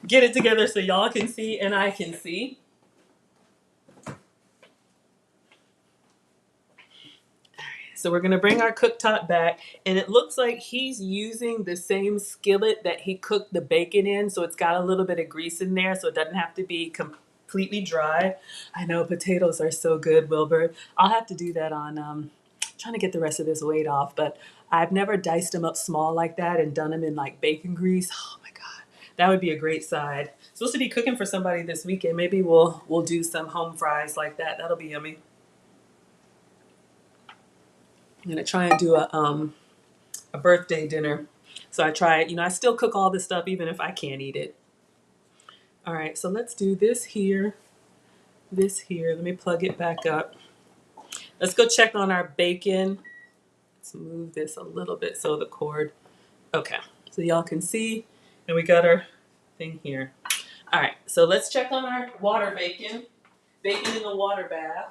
get it together so y'all can see and I can see. So we're gonna bring our cooktop back, and it looks like he's using the same skillet that he cooked the bacon in, so it's got a little bit of grease in there, so it doesn't have to be completely dry. I know potatoes are so good, Wilbur. I'll have to do that on trying to get the rest of this weight off, but I've never diced them up small like that and done them in like bacon grease. Oh my God, that would be a great side. Supposed to be cooking for somebody this weekend. Maybe we'll do some home fries like that. That'll be yummy. I'm gonna try and do a birthday dinner. So I try, you know, I still cook all this stuff even if I can't eat it. All right, so let's do this here, this here. Let me plug it back up. Let's go check on our bacon. Let's move this a little bit so the cord, okay, so y'all can see, and we got our thing here. All right, so let's check on our water bacon in the water bath.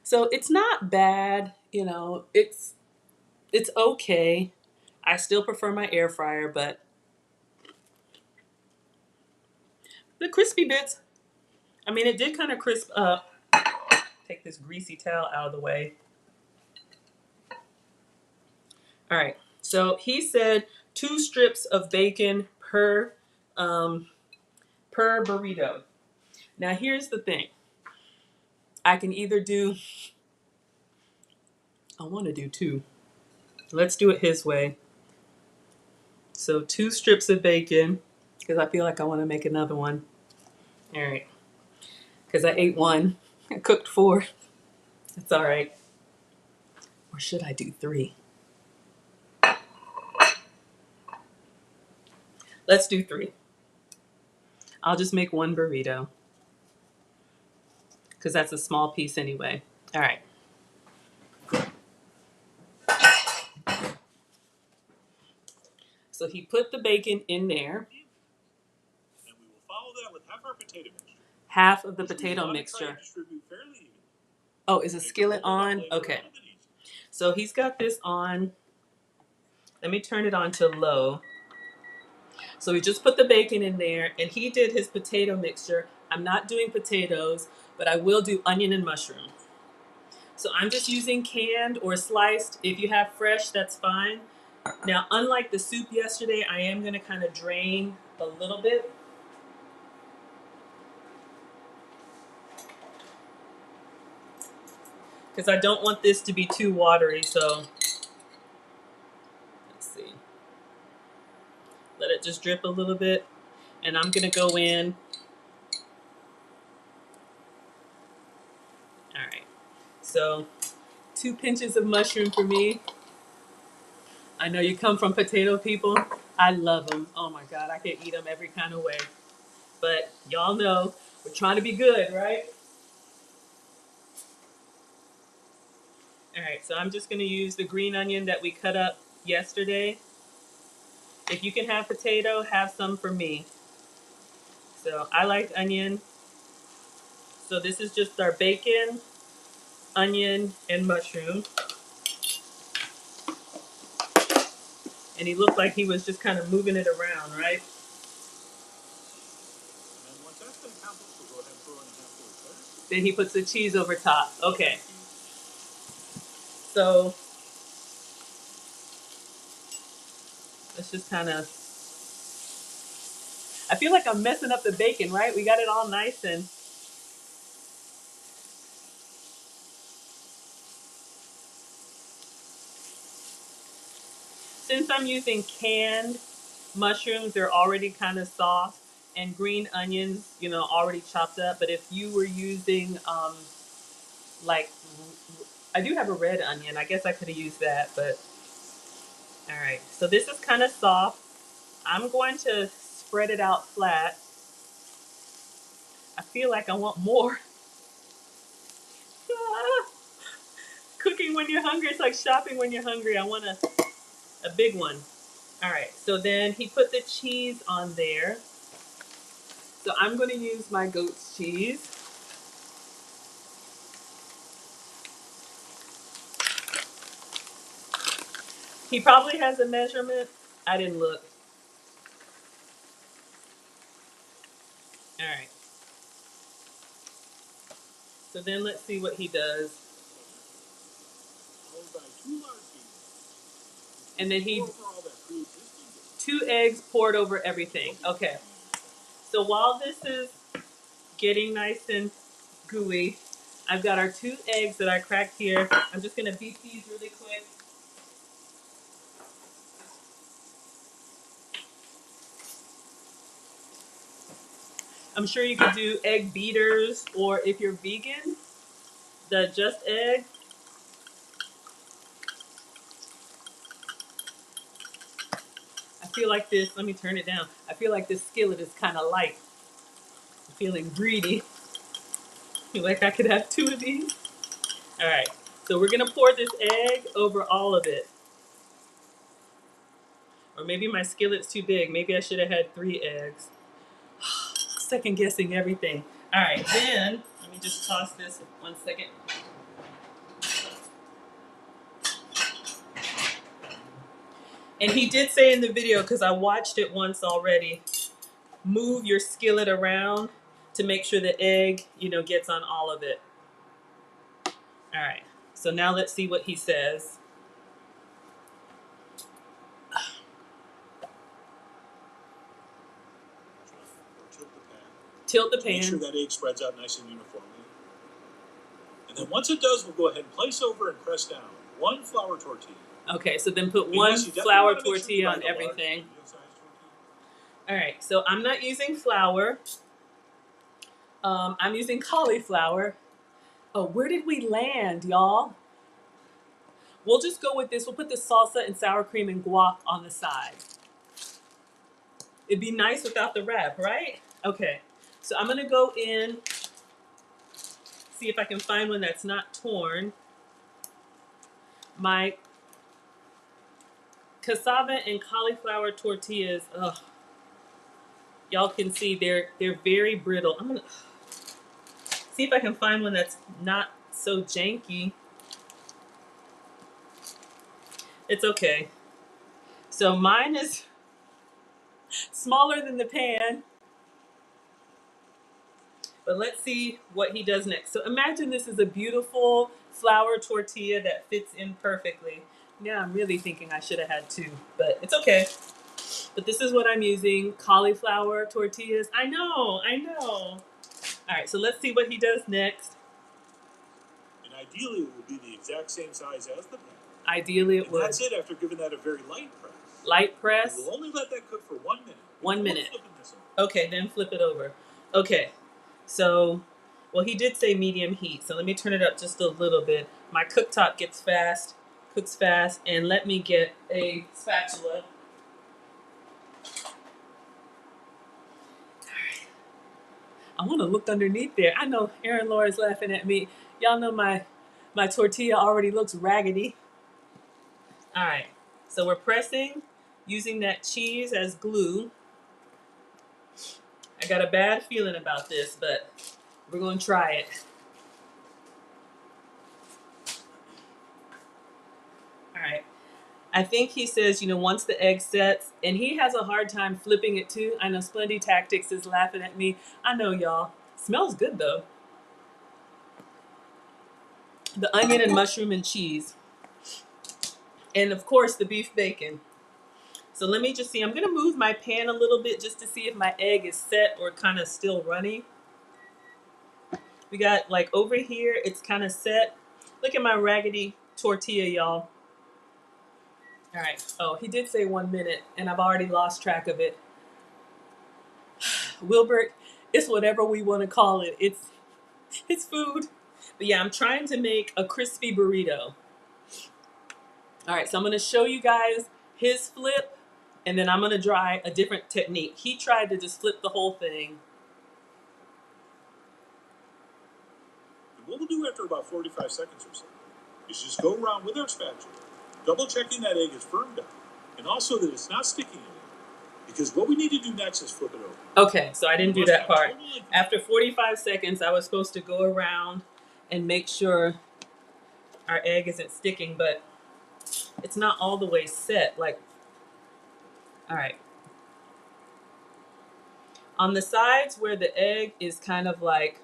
So it's not bad, you know, it's okay. I still prefer my air fryer, but the crispy bits, I mean, it did kind of crisp up. Take this greasy towel out of the way. All right, so he said 2 strips of bacon per burrito. Now here's the thing. I can either do, I want to do 2. Let's do it his way. So 2 strips of bacon, because I feel like I want to make another one. All right, because I ate 1, I cooked 4. It's all right. Or should I do 3? Let's do 3. I'll just make 1 burrito, because that's a small piece anyway. All right. So he put the bacon in there.
And we will follow that with half our potato mixture.
Half of the potato mixture. Oh, is a skillet on? Okay. So he's got this on. Let me turn it on to low. So we just put the bacon in there, and he did his potato mixture. I'm not doing potatoes, but I will do onion and mushroom. So I'm just using canned or sliced. If you have fresh, that's fine. Now, unlike the soup yesterday, I am going to kind of drain a little bit. Because I don't want this to be too watery, so let's see. Let it just drip a little bit. And I'm going to go in. All right. So 2 pinches of mushroom for me. I know you come from potato people. I love them. Oh my God, I can eat them every kind of way. But y'all know we're trying to be good, right? All right, so I'm just going to use the green onion that we cut up yesterday. If you can have potato, have some for me. So I like onion. So this is just our bacon, onion, and mushroom. And he looked like he was just kind of moving it around, right?
And then once that's been accomplished, we'll go ahead and throw in a handful of cheddar.
Then he puts the cheese over top. Okay. So let's just kind of. I feel like I'm messing up the bacon, right? We got it all nice and. Since I'm using canned mushrooms, they're already kind of soft, and green onions, already chopped up. But if you were using, like, I do have a red onion. I guess I could have used that, but all right. So this is kind of soft. I'm going to spread it out flat. I feel like I want more. Cooking when you're hungry, it's like shopping when you're hungry. I want a big one. All right. So then he put the cheese on there. So I'm going to use my goat's cheese. He probably has a measurement. I didn't look. All right. So then let's see what he does. And then he 2 eggs poured over everything. Okay. So while this is getting nice and gooey, I've got our 2 eggs that I cracked here. I'm just gonna beat these really quick. I'm sure you could do egg beaters, or if you're vegan, the just egg. I feel like this, let me turn it down. I feel like this skillet is kind of light. I'm feeling greedy. Feel like I could have 2 of these. All right, so we're gonna pour this egg over all of it. Or maybe my skillet's too big. Maybe I should have had 3 eggs. Second guessing everything. All right, then let me just toss this 1 second. And he did say in the video, because I watched it once already, move your skillet around to make sure the egg, gets on all of it. All right, so now let's see what he says. Tilt the pan.
Make sure that egg spreads out nice and uniformly. And then once it does, we'll go ahead and place over and press down 1 flour tortilla.
Okay, so then put 1 flour tortilla on everything. All right, so I'm not using flour. I'm using cauliflower. Oh, where did we land, y'all? We'll just go with this. We'll put the salsa and sour cream and guac on the side. It'd be nice without the wrap, right? Okay, so I'm gonna go in, see if I can find one that's not torn. My cassava and cauliflower tortillas, y'all can see they're very brittle. I'm gonna see if I can find one that's not so janky. It's okay. So mine is smaller than the pan. But let's see what he does next. So imagine this is a beautiful flour tortilla that fits in perfectly. Now I'm really thinking I should have had 2, but it's okay. But this is what I'm using, cauliflower tortillas. I know. All right, so let's see what he does next.
And ideally, it will be the exact same size as the pan.
Ideally, it would.
That's it after giving that a very light press.
Light press?
We'll only let that cook for 1 minute.
1 minute. Okay, then flip it over. Okay, so, well, he did say medium heat, so let me turn it up just a little bit. My cooktop gets fast. cooks fast. And let me get a spatula. I want to look underneath there. I know Erin Laura's laughing at me. Y'all know my tortilla already looks raggedy. All right, so we're pressing using that cheese as glue. I got a bad feeling about this, but we're gonna try it. All right. I think he says, once the egg sets, and he has a hard time flipping it too. I know Splendid Tactics is laughing at me. I know, y'all. Smells good though. The onion and mushroom and cheese. And of course, the beef bacon. So let me just see. I'm gonna move my pan a little bit just to see if my egg is set or kind of still runny. We got like over here, it's kind of set. Look at my raggedy tortilla, y'all. All right. Oh, he did say 1 minute, and I've already lost track of it. Wilbert, it's whatever we want to call it. It's food. But yeah, I'm trying to make a crispy burrito. All right, so I'm gonna show you guys his flip, and then I'm gonna try a different technique. He tried to just flip the whole thing.
And what we'll do after about 45 seconds or so is just go around with our spatula, double checking that egg is firmed up, and also that it's not sticking anymore. Because what we need to do next is flip it over.
Okay, so I didn't do that part. After 45 seconds, I was supposed to go around and make sure our egg isn't sticking, but it's not all the way set. Like, all right. On the sides where the egg is kind of like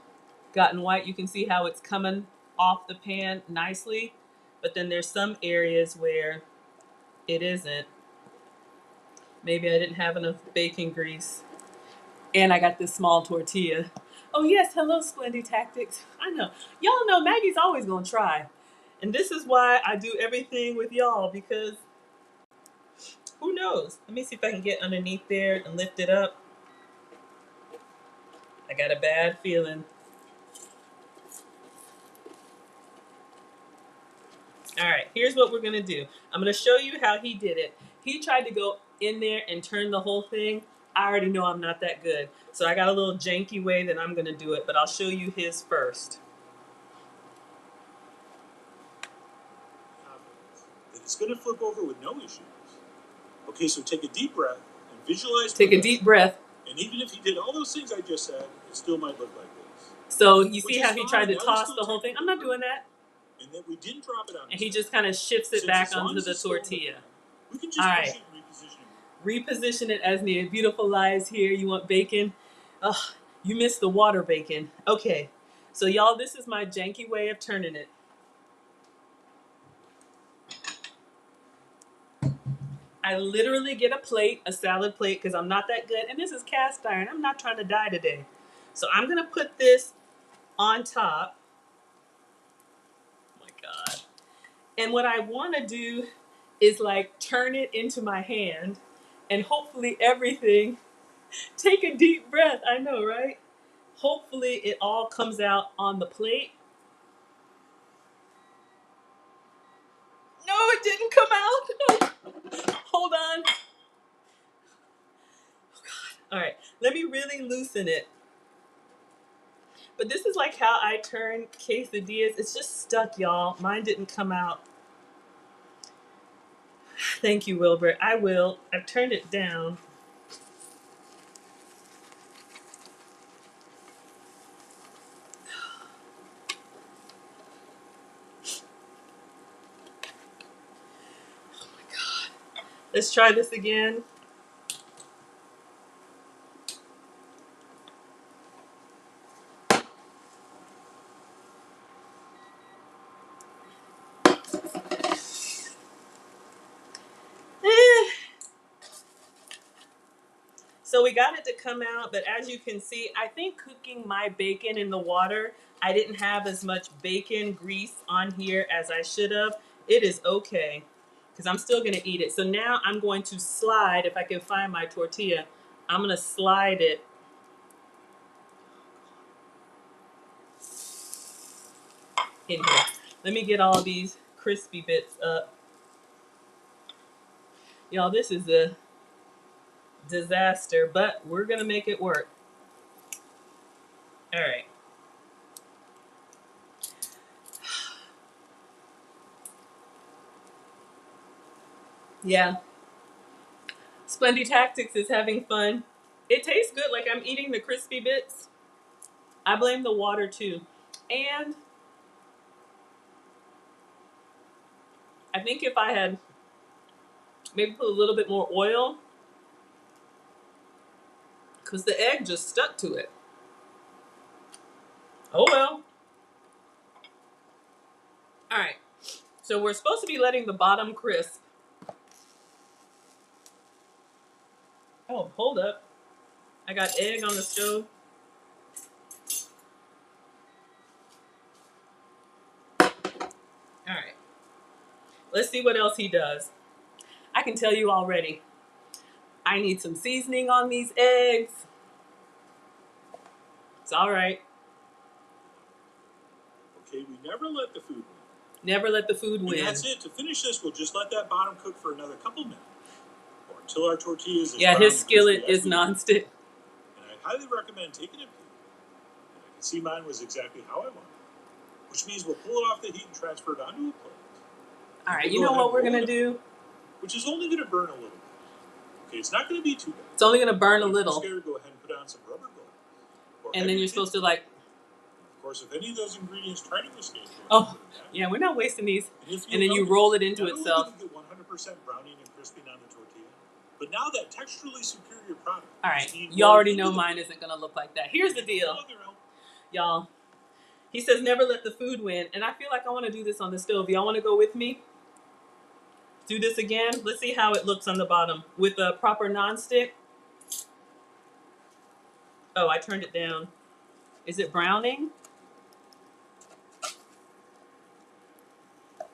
gotten white, you can see how it's coming off the pan nicely. But then there's some areas where it isn't. Maybe I didn't have enough bacon grease. And I got this small tortilla. Oh yes, hello Splendid Tactics. I know. Y'all know Maggie's always gonna try. And this is why I do everything with y'all, because who knows? Let me see if I can get underneath there and lift it up. I got a bad feeling. All right, here's what we're gonna do. I'm gonna show you how he did it. He tried to go in there and turn the whole thing. I already know I'm not that good. So I got a little janky way that I'm gonna do it, but I'll show you his first.
That it's going to flip over with no issues. Okay, so take a deep breath and visualize.
Take a deep breath.
And even if you did all those things I just said, it still might look like this.
So you see how he tried to toss the whole thing? I'm not doing that.
And then we didn't drop it on.
And he just kind of shifts it back onto the tortilla.
We can just push it and reposition it.
Reposition it as needed. Beautiful lies here. You want bacon? Ugh, you missed the water bacon. Okay, so y'all, this is my janky way of turning it. I literally get a plate, a salad plate, because I'm not that good. And this is cast iron. I'm not trying to die today. So I'm going to put this on top. Oh my God. And what I want to do is like turn it into my hand and hopefully everything, take a deep breath. I know, right? Hopefully it all comes out on the plate. No, it didn't come out. Hold on. Oh God. All right, let me really loosen it. But this is like how I turn quesadillas. It's just stuck, y'all. Mine didn't come out. Thank you, Wilbert. I will. I've turned it down. Oh my God. Let's try this again. So we got it to come out, but as you can see, I think cooking my bacon in the water, I didn't have as much bacon grease on here as I should have. It is okay, because I'm still gonna eat it. So now I'm going to slide, if I can find my tortilla, I'm gonna slide it in here. Let me get all these crispy bits up. Y'all, this is a disaster, but we're gonna make it work. All right. Yeah. Splendy Tactics is having fun. It tastes good, like I'm eating the crispy bits. I blame the water too. And I think if I had maybe put a little bit more oil, because the egg just stuck to it. Oh well. All right. So we're supposed to be letting the bottom crisp. Oh, hold up. I got egg on the stove. All right. Let's see what else he does. I can tell you already. I need some seasoning on these eggs. It's all right.
Okay, we never let the food win.
Never let the food
And
win.
that's it. To finish this, we'll just let that bottom cook for another couple minutes, or until our tortillas is
Yeah,
brown
his
and
skillet
crispy as
is
we
nonstick.
And I highly recommend taking a peek. And I can see mine was exactly how I wanted it, which means we'll pull it off the heat and transfer it onto a plate.
All right,
We'll
you
go
know
ahead
what
and
we're
roll
gonna
it up,
do?
which is only going to burn a little bit. Okay, it's not going to be too bad.
It's only gonna burn a
But if you're
little,
scared, go ahead and put on some rubber gloves. Or
and then you're supposed to like.
Of course, if any of those ingredients try to escape,
Oh, yeah, we're not wasting these. And then you roll it into itself.
Not only do you get 100% browning and crisping on the tortilla, but now that texturally superior product.
All right, you already know mine isn't gonna look like that. Here's the deal, y'all. He says never let the food win, and I feel like I want to do this on the stove. Y'all want to go with me? Do this again. Let's see how it looks on the bottom with a proper nonstick. Oh, I turned it down. Is it browning?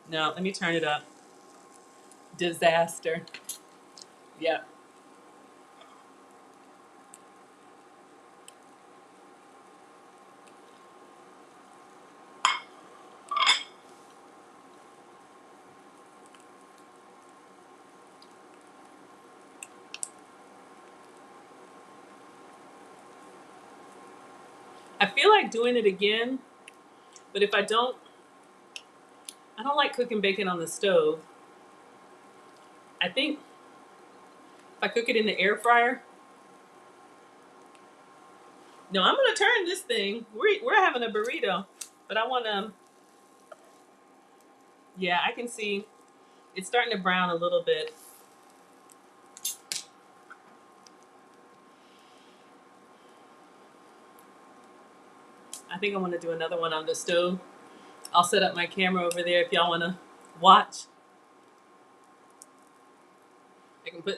No, let me turn it up. Disaster. Yeah. I feel like doing it again, but if I don't like cooking bacon on the stove. I think if I cook it in the air fryer. No, I'm gonna turn this thing. We're having a burrito, but I want to. Yeah, I can see it's starting to brown a little bit. I think I want to do another one on the stove. I'll set up my camera over there if y'all want to watch.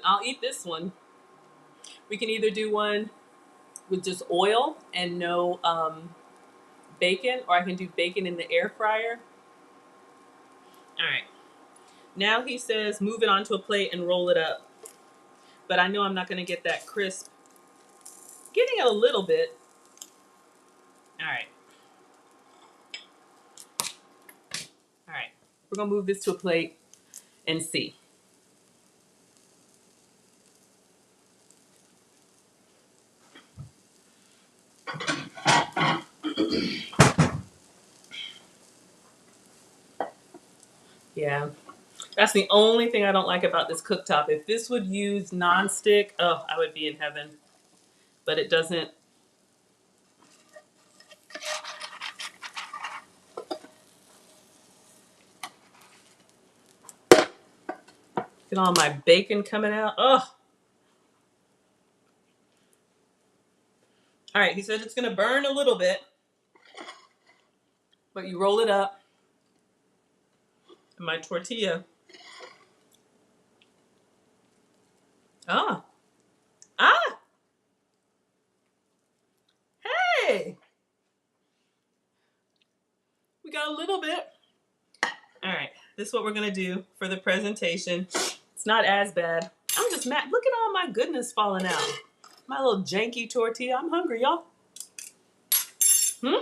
I'll eat this one. We can either do one with just oil and no bacon, or I can do bacon in the air fryer. All right. Now he says move it onto a plate and roll it up. But I know I'm not going to get that crisp. Getting it a little bit. All right. All right. We're going to move this to a plate and see. Yeah. That's the only thing I don't like about this cooktop. If this would use nonstick, oh, I would be in heaven. But it doesn't. Get all my bacon coming out. Oh. All right. He said it's going to burn a little bit. But you roll it up. And my tortilla. Ah. Ah. Hey. We got a little bit. All right. This is what we're going to do for the presentation. It's not as bad. I'm just mad. Look at all my goodness falling out. My little janky tortilla. I'm hungry, y'all. Hmm?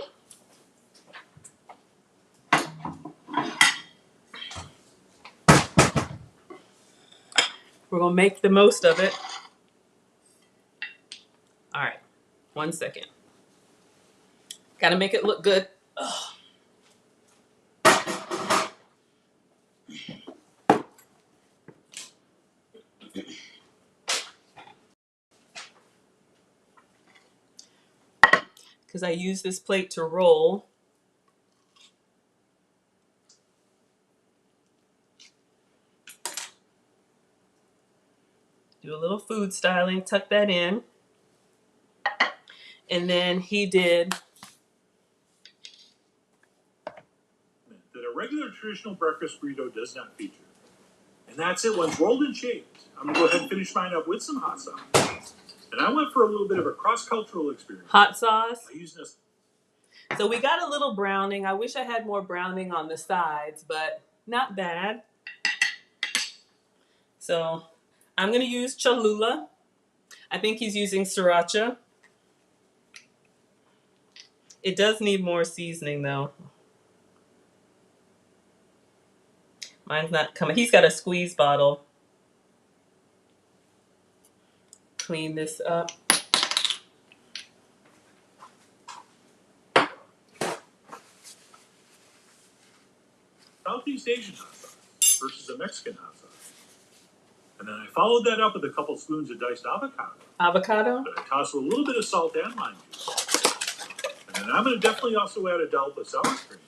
We're gonna make the most of it. All right, 1 second. Gotta make it look good. Because I use this plate to roll. Do a little food styling, tuck that in. And then he did
that a regular traditional breakfast burrito does not feature. And that's it. Once rolled and shaped, I'm going to go ahead and finish mine up with some hot sauce. And I went for a little bit of a cross-cultural experience.
hot sauce.
I used this.
So we got a little browning. I wish I had more browning on the sides, but not bad. So I'm going to use Cholula. I think he's using sriracha. It does need more seasoning though. Mine's not coming. He's got a squeeze bottle. Clean this up.
Southeast Asian hot sauce versus a Mexican hot sauce. And then I followed that up with a couple spoons of diced avocado.
Avocado?
But I tossed with a little bit of salt and lime juice. And then I'm going to definitely also add a dollop of sour cream.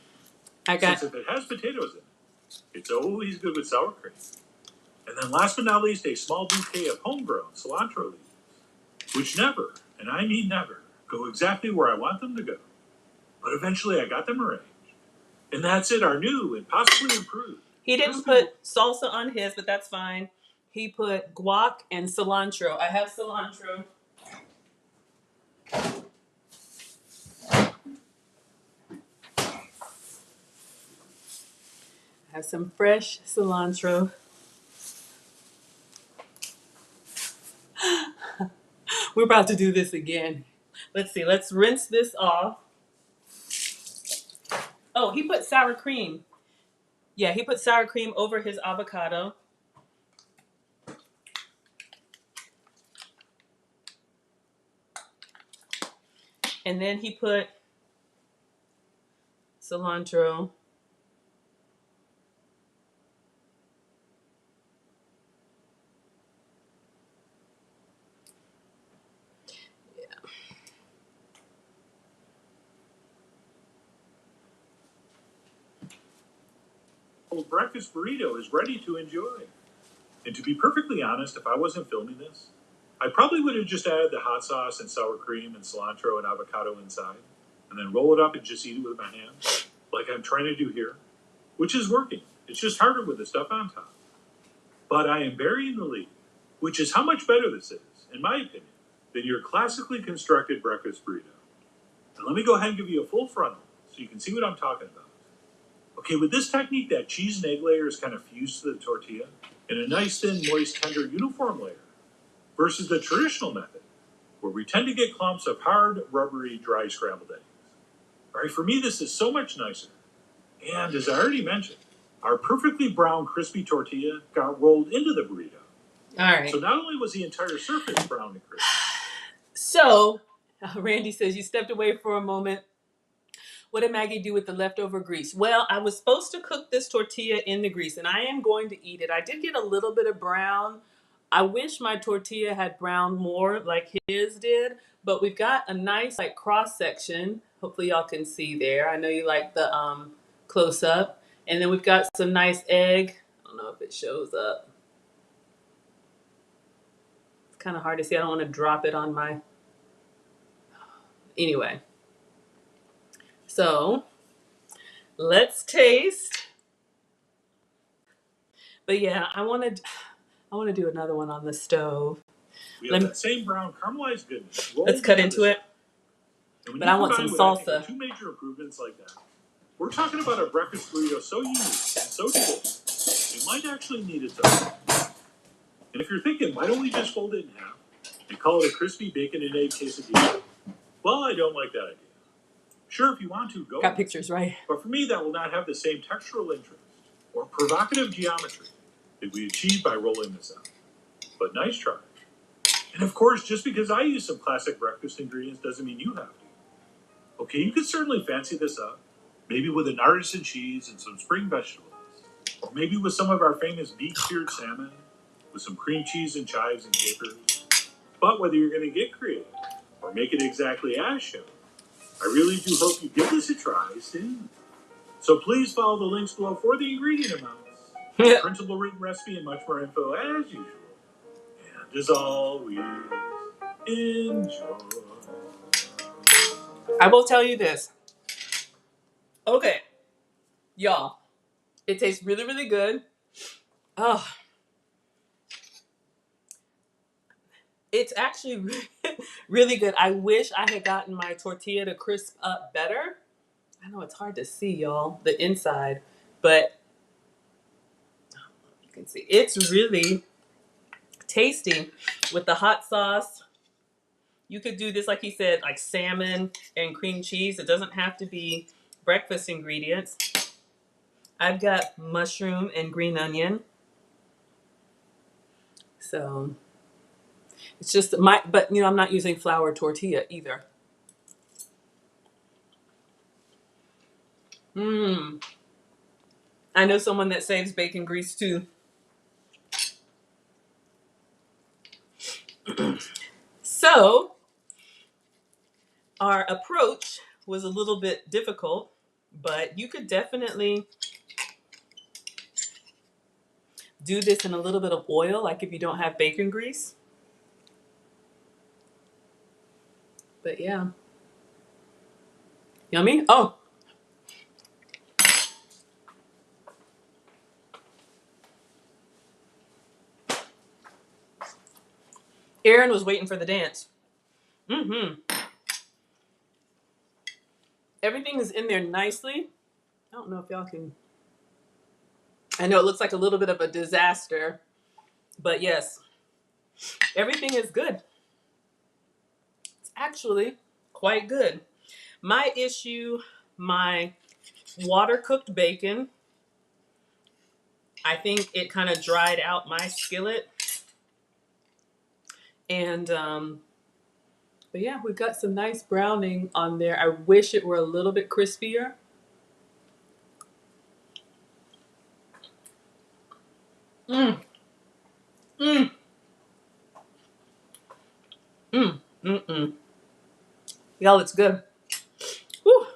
Since if it has potatoes in it, it's always good with sour cream. And then last but not least, a small bouquet of homegrown cilantro leaves, which never, and I mean never, go exactly where I want them to go. But eventually I got them arranged. And that's it, our new and possibly improved.
He didn't put salsa on his, but that's fine. He put guac and cilantro. I have cilantro. I have some fresh cilantro. We're about to do this again. Let's see. Let's rinse this off. Oh, he put sour cream. Yeah, he put sour cream over his avocado. And then he put cilantro.
Breakfast burrito is ready to enjoy. And to be perfectly honest, if I wasn't filming this, I probably would have just added the hot sauce and sour cream and cilantro and avocado inside, and then roll it up and just eat it with my hands, like I'm trying to do here, which is working. It's just harder with the stuff on top. But I am burying the lead, which is how much better this is, in my opinion, than your classically constructed breakfast burrito. And let me go ahead and give you a full frontal so you can see what I'm talking about. Okay, with this technique, that cheese and egg layer is kind of fused to the tortilla in a nice, thin, moist, tender, uniform layer, versus the traditional method, where we tend to get clumps of hard, rubbery, dry scrambled eggs. All right, for me, this is so much nicer. And as I already mentioned, our perfectly brown, crispy tortilla got rolled into the burrito.
All right.
So not only was the entire surface brown and crispy.
So, Randy says you stepped away for a moment. What did Maggie do with the leftover grease? Well, I was supposed to cook this tortilla in the grease, and I am going to eat it. I did get a little bit of brown. I wish my tortilla had browned more like his did, but we've got a nice like cross section. Hopefully y'all can see there. I know you like the close up. And then we've got some nice egg. I don't know if it shows up. It's kind of hard to see. I don't want to drop it on my... Anyway. So, let's taste. But yeah, I want to do another one on the stove.
We have that same brown caramelized goodness.
Let's cut into it. But I want some salsa.
Two major improvements like that. We're talking about a breakfast burrito so unique and so delicious, it might actually need its own. And if you're thinking, why don't we just fold it in half and call it a crispy bacon and egg quesadilla? Well, I don't like that idea. Sure, if you want to, go.
Got pictures, right?
But for me, that will not have the same textural interest or provocative geometry that we achieve by rolling this out. but nice try. And of course, just because I use some classic breakfast ingredients doesn't mean you have to. Okay, you could certainly fancy this up. Maybe with an artisan cheese and some spring vegetables. Or maybe with some of our famous beef-cured salmon, with some cream cheese and chives and capers. But whether you're going to get creative or make it exactly as shown, I really do hope you give this a try soon. So please follow the links below for the ingredient amounts, printable written recipe, and much more info as usual. And as always, enjoy.
I will tell you this. Okay, y'all, it tastes really, really good. Oh, it's actually really good. I wish I had gotten my tortilla to crisp up better. I know it's hard to see, y'all, the inside, but you can see it's really tasty with the hot sauce. You could do this, like he said, like salmon and cream cheese. It doesn't have to be breakfast ingredients. I've got mushroom and green onion. So it's just but I'm not using flour tortilla either. I know someone that saves bacon grease too. So our approach was a little bit difficult, but you could definitely do this in a little bit of oil, like if you don't have bacon grease. But yeah. Yummy. Oh, Aaron was waiting for the dance. Everything is in there nicely. I don't know if y'all can. I know it looks like a little bit of a disaster, but yes, everything is good. It's actually quite good. My issue, my water cooked bacon, I think it kind of dried out my skillet. And, but yeah, we've got some nice browning on there. I wish it were a little bit crispier. Mmm. Mmm. Mmm. Mm-mm. Y'all, it's good. Whew.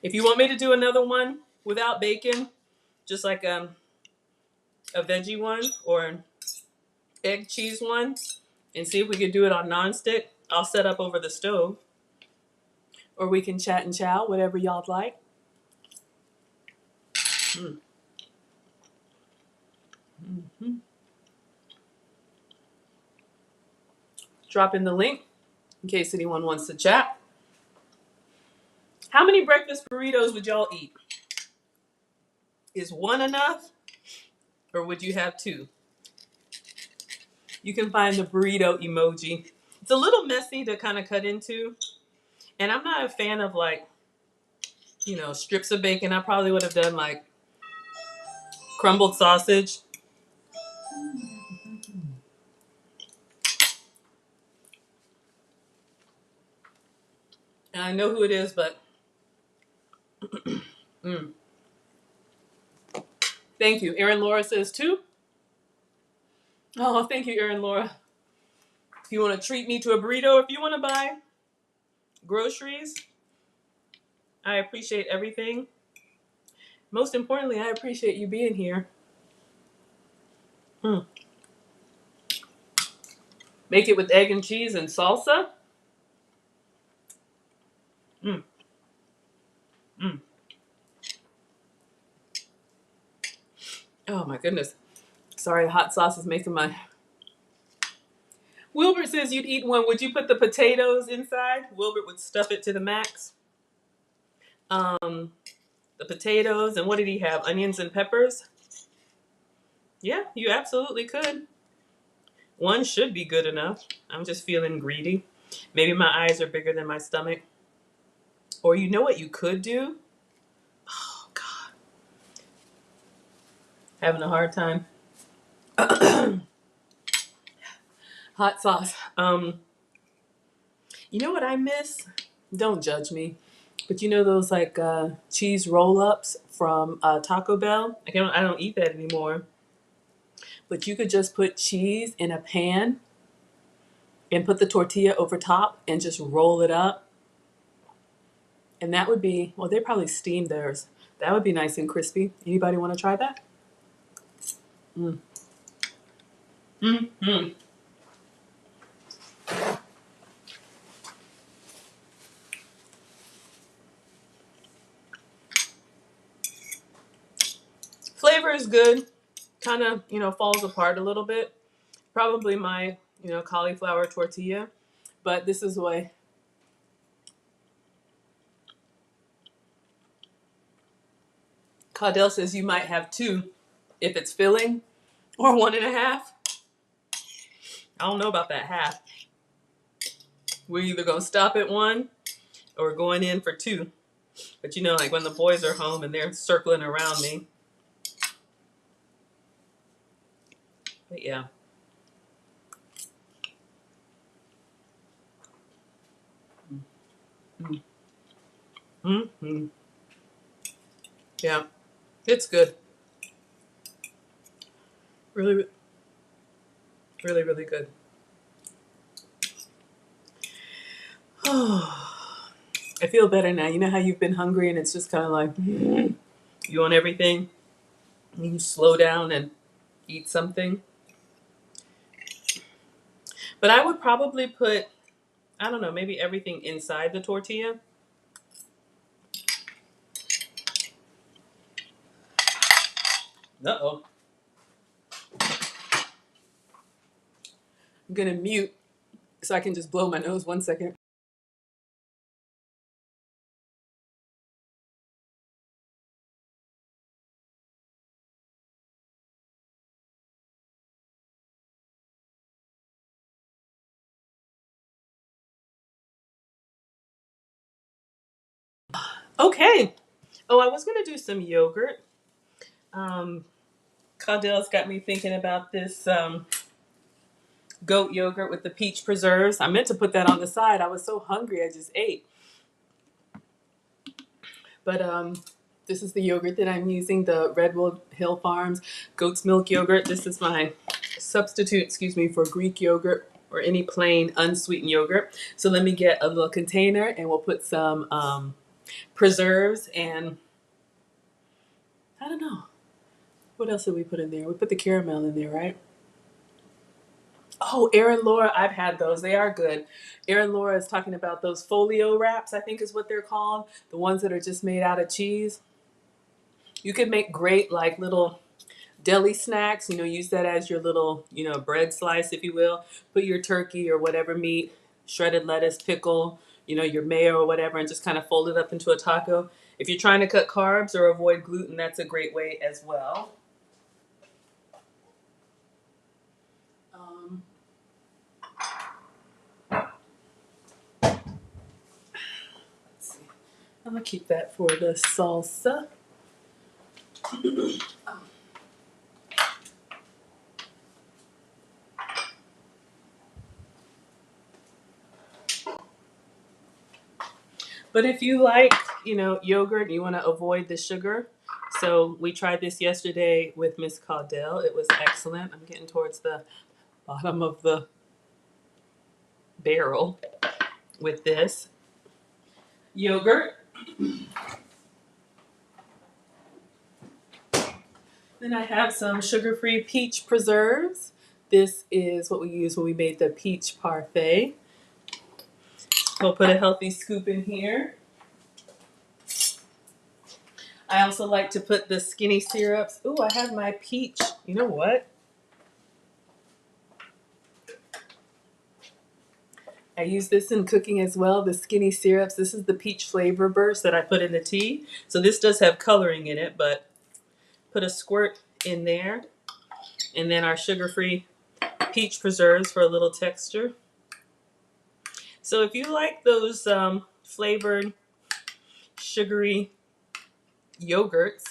If you want me to do another one without bacon, just like a veggie one or an egg cheese one, and see if we could do it on nonstick, I'll set up over the stove. Or we can chat and chow, whatever y'all like. Mm. Mm-hmm. Drop in the link in case anyone wants to chat. How many breakfast burritos would y'all eat? Is one enough? Or would you have two? You can find the burrito emoji. It's a little messy to kind of cut into. And I'm not a fan of strips of bacon. I probably would have done like crumbled sausage. And I know who it is, but thank you. Erin Laura says two. Oh, thank you, Erin Laura. If you want to treat me to a burrito, if you want to buy groceries, I appreciate everything. Most importantly, I appreciate you being here. Mm. Make it with egg and cheese and salsa. Mm. Mm. Oh my goodness. Sorry, the hot sauce is making my... Wilbert says you'd eat one. Would you put the potatoes inside? Wilbert would stuff it to the max. The potatoes, and what did he have? Onions and peppers? Yeah, you absolutely could. One should be good enough. I'm just feeling greedy. Maybe my eyes are bigger than my stomach. Or you know what you could do? Oh, God. Having a hard time. Hot sauce. You know what I miss? Don't judge me. But you know those like cheese roll-ups from Taco Bell? I don't eat that anymore. But you could just put cheese in a pan and put the tortilla over top and just roll it up. And that would be, well, they probably steam theirs. That would be nice and crispy. Anybody want to try that? Mm. Mm-hmm. Flavor is good. Kind of, falls apart a little bit. Probably my, cauliflower tortilla. But this is what Caudell says you might have two if it's filling, or one and a half. I don't know about that half. We're either going to stop at one or going in for two. But like when the boys are home and they're circling around me. But yeah. Mm-hmm. Yeah, it's good. Really, really, really good. I feel better now. You know how you've been hungry and it's just kind of like you want everything? You slow down and eat something. But I would probably put, I don't know, maybe everything inside the tortilla. Uh-oh. I'm going to mute so I can just blow my nose 1 second. Okay. Oh, I was going to do some yogurt. Caudell's got me thinking about this goat yogurt with the peach preserves. I meant to put that on the side. I was so hungry, I just ate. But this is the yogurt that I'm using, the Redwood Hill Farms goat's milk yogurt. This is my substitute, for Greek yogurt or any plain unsweetened yogurt. So let me get a little container and we'll put some preserves and I don't know. What else did we put in there? We put the caramel in there, right? Oh, Erin Laura, I've had those. They are good. Erin Laura is talking about those folio wraps, I think is what they're called. The ones that are just made out of cheese. You can make great like little deli snacks, use that as your little, bread slice, if you will. Put your turkey or whatever meat, shredded lettuce, pickle, your mayo or whatever, and just kind of fold it up into a taco. If you're trying to cut carbs or avoid gluten, that's a great way as well. Um, let's see. I'm going to keep that for the salsa. But if you like, yogurt and you want to avoid the sugar, so we tried this yesterday with Miss Caudell. It was excellent. I'm getting towards the bottom of the barrel with this yogurt. Then I have some sugar-free peach preserves. This is what we used when we made the peach parfait. We'll put a healthy scoop in here. I also like to put the skinny syrups. Ooh, I have my peach. You know what? I use this in cooking as well, the skinny syrups. This is the peach flavor burst that I put in the tea. So this does have coloring in it, but put a squirt in there. And then our sugar-free peach preserves for a little texture. So if you like those flavored sugary yogurts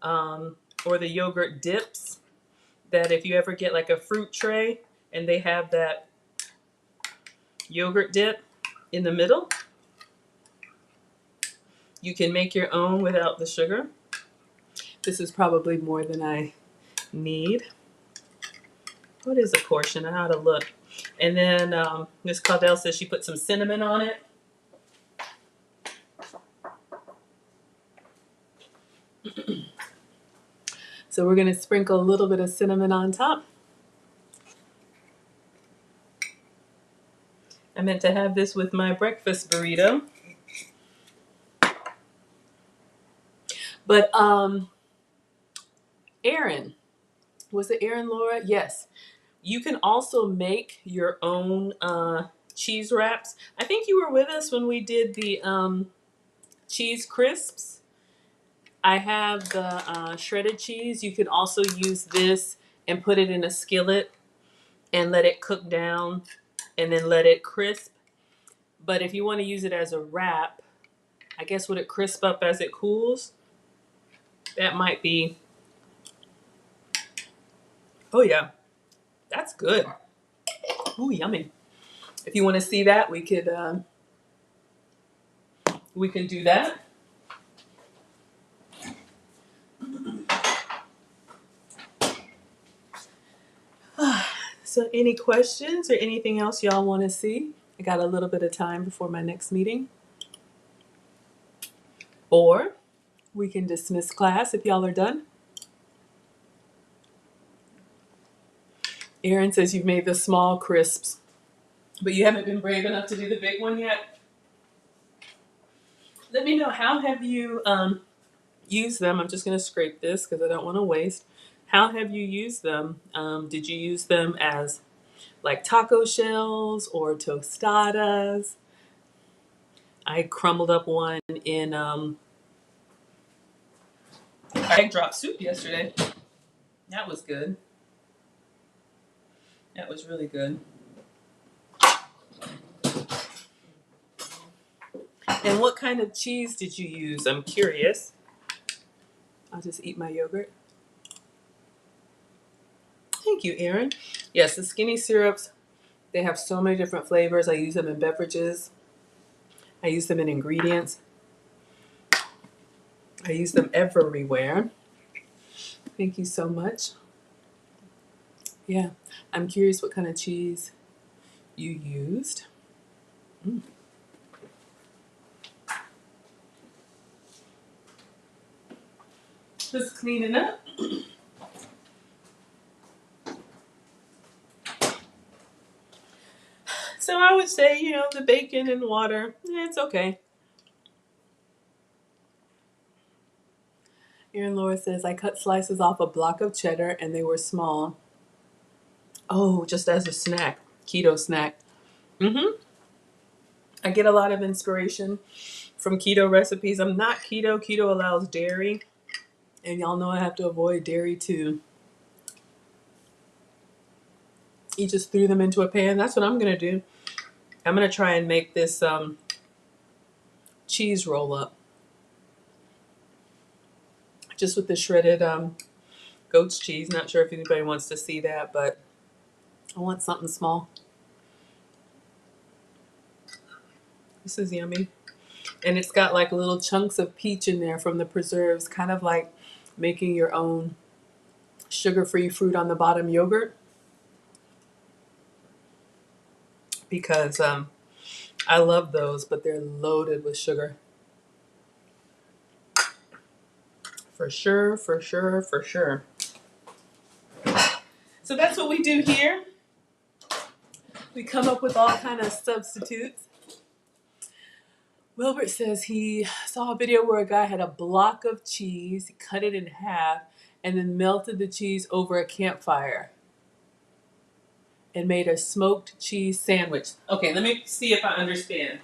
or the yogurt dips, that if you ever get like a fruit tray and they have that yogurt dip in the middle. You can make your own without the sugar. This is probably more than I need. What is a portion? I ought to look. And then Miss Caudell says she put some cinnamon on it. So we're going to sprinkle a little bit of cinnamon on top. I meant to have this with my breakfast burrito. But Aaron, was it Aaron, Laura? Yes. You can also make your own cheese wraps. I think you were with us when we did the cheese crisps. I have the shredded cheese. You can also use this and put it in a skillet and let it cook down and then let it crisp. But if you want to use it as a wrap, I guess would it crisp up as it cools? That might be. Oh yeah, that's good. Ooh, yummy. If you want to see that, we can do that. So any questions or anything else y'all want to see? I got a little bit of time before my next meeting. Or we can dismiss class if y'all are done. Erin says you've made the small crisps, but you haven't been brave enough to do the big one yet. Let me know, how have you used them? I'm just going to scrape this because I don't want to waste. How have you used them? Did you use them as like taco shells or tostadas? I crumbled up one in egg drop soup yesterday. That was good. That was really good. And what kind of cheese did you use? I'm curious. I'll just eat my yogurt. Thank you, Erin. Yes, the skinny syrups, they have so many different flavors. I use them in beverages. I use them in ingredients. I use them everywhere. Thank you so much. Yeah, I'm curious what kind of cheese you used. Just cleaning up. So I would say, the bacon and water, it's okay. Erin Laura says, I cut slices off a block of cheddar and they were small. Oh, just as a snack, keto snack. I get a lot of inspiration from keto recipes. I'm not keto. Keto allows dairy. And y'all know I have to avoid dairy too. You just threw them into a pan. That's what I'm going to do. I'm going to try and make this cheese roll up. Just with the shredded goat's cheese. Not sure if anybody wants to see that, but I want something small. This is yummy. And it's got like little chunks of peach in there from the preserves, kind of like making your own sugar-free fruit on the bottom yogurt. Because I love those, but they're loaded with sugar. For sure, for sure, for sure. So that's what we do here. We come up with all kind of substitutes. Wilbert says he saw a video where a guy had a block of cheese, he cut it in half, and then melted the cheese over a campfire and made a smoked cheese sandwich. Okay, let me see if I understand.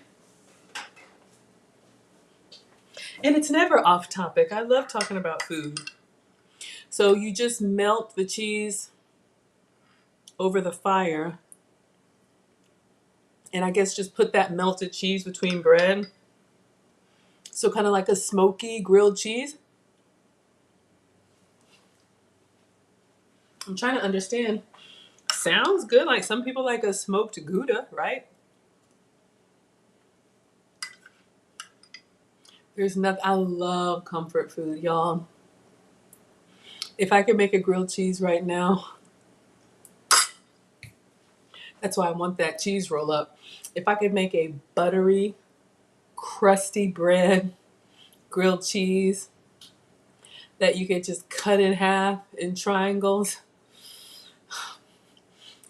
And it's never off topic. I love talking about food. So you just melt the cheese over the fire, and I guess just put that melted cheese between bread. So kind of like a smoky grilled cheese. I'm trying to understand. Sounds good. Like some people like a smoked Gouda, right? There's nothing, I love comfort food, y'all. If I could make a grilled cheese right now, that's why I want that cheese roll up. If I could make a buttery, crusty bread, grilled cheese that you could just cut in half in triangles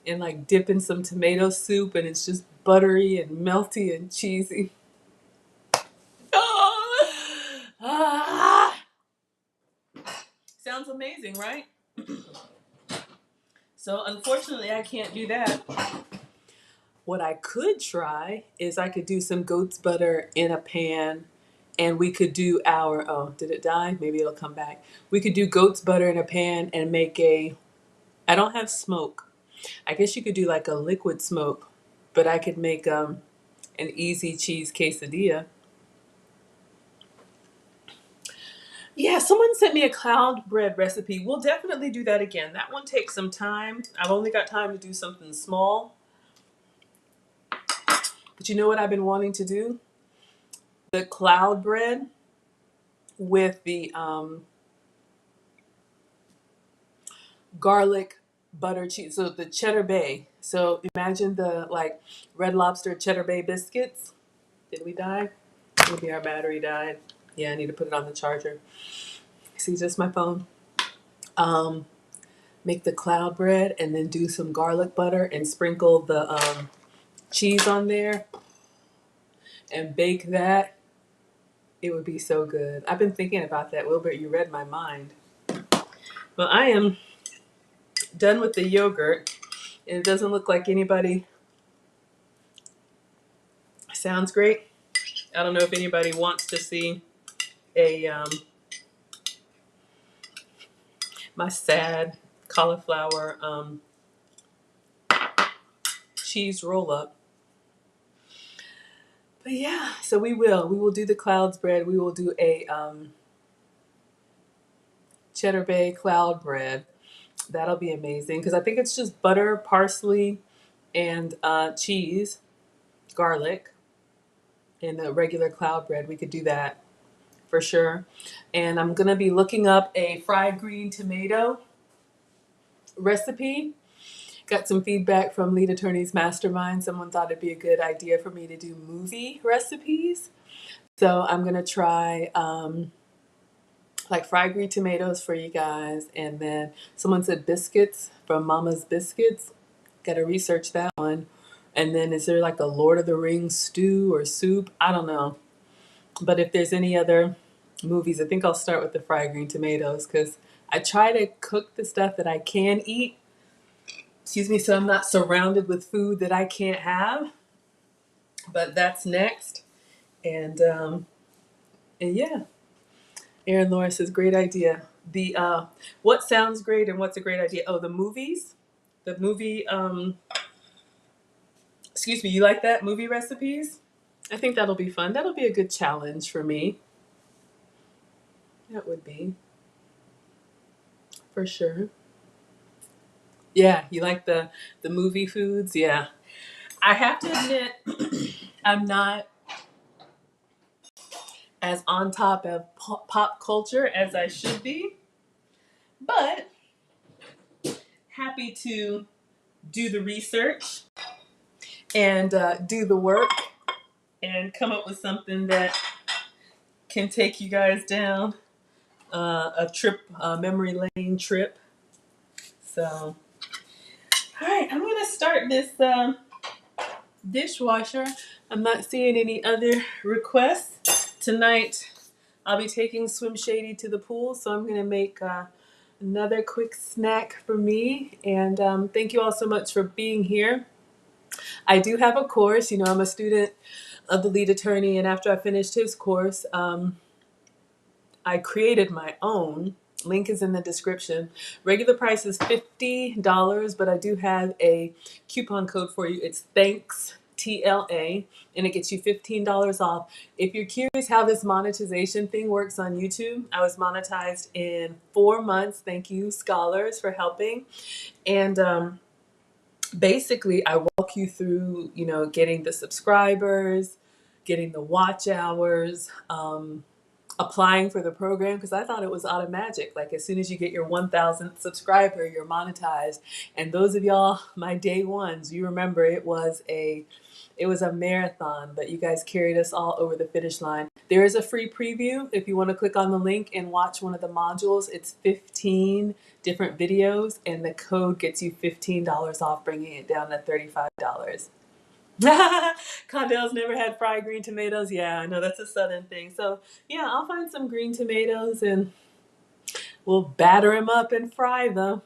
and like dip in some tomato soup and it's just buttery and melty and cheesy. Ah, sounds amazing, right? So unfortunately, I can't do that. What I could try is I could do some goat's butter in a pan and we could do our, oh, did it die? Maybe it'll come back. We could do goat's butter in a pan and make I don't have smoke. I guess you could do like a liquid smoke, but I could make an easy cheese quesadilla. Yeah, someone sent me a cloud bread recipe. We'll definitely do that again. That one takes some time. I've only got time to do something small. But you know what I've been wanting to do? The cloud bread with the garlic butter cheese. So the cheddar bay. So imagine the like Red Lobster cheddar bay biscuits. Did we die? Maybe our battery died. Yeah, I need to put it on the charger. See, just my phone. Um, Make the cloud bread and then do some garlic butter and sprinkle the cheese on there and bake that. It would be so good. I've been thinking about that, Wilbert. You read my mind. Well, I am done with the yogurt. And it doesn't look like anybody. Sounds great. I don't know if anybody wants to see a my sad cauliflower cheese roll up. But yeah, so we will do the clouds bread. We will do a cheddar bay cloud bread. That'll be amazing because I think it's just butter, parsley, and cheese, garlic, and the regular cloud bread. We could do that for sure. And I'm gonna be looking up a fried green tomato recipe. Got some feedback from Lead Attorneys Mastermind. Someone thought it'd be a good idea for me to do movie recipes. So I'm gonna try like fried green tomatoes for you guys. And then someone said biscuits from Mama's Biscuits. Gotta research that one. And then is there like a Lord of the Rings stew or soup? I don't know. But if there's any other movies, I think I'll start with the fried green tomatoes because I try to cook the stuff that I can eat. Excuse me, so I'm not surrounded with food that I can't have. But that's next. And yeah, Aaron Laura says great idea. The what sounds great and what's a great idea? Oh, the movies. The movie excuse me, you like that? Movie recipes? I think that'll be fun. That'll be a good challenge for me. That would be. For sure. Yeah, you like the movie foods? Yeah. I have to admit I'm not as on top of pop culture as I should be, but happy to do the research and do the work and come up with something that can take you guys down a trip, a memory lane trip. So, all right, I'm gonna start this dishwasher. I'm not seeing any other requests tonight. I'll be taking Swim Shady to the pool, so I'm gonna make another quick snack for me. And thank you all so much for being here. I do have a course. You know, I'm a student of the lead attorney, and after I finished his course, I created my own. Link is in the description. Regular price is $50, but I do have a coupon code for you. It's thanks TLA, and it gets you $15 off. If you're curious how this monetization thing works on YouTube, I was monetized in 4 months. Thank you, scholars, for helping. And basically, I walk you through, you know, getting the subscribers, getting the watch hours, applying for the program because I thought it was automatic. Like as soon as you get your 1,000th subscriber, you're monetized. And those of y'all, my day ones, you remember it was a marathon, but you guys carried us all over the finish line. There is a free preview if you want to click on the link and watch one of the modules. It's 15 different videos, and the code gets you $15 off, bringing it down to $35. Condell's never had fried green tomatoes. Yeah, I know that's a southern thing. So yeah, I'll find some green tomatoes and we'll batter them up and fry them.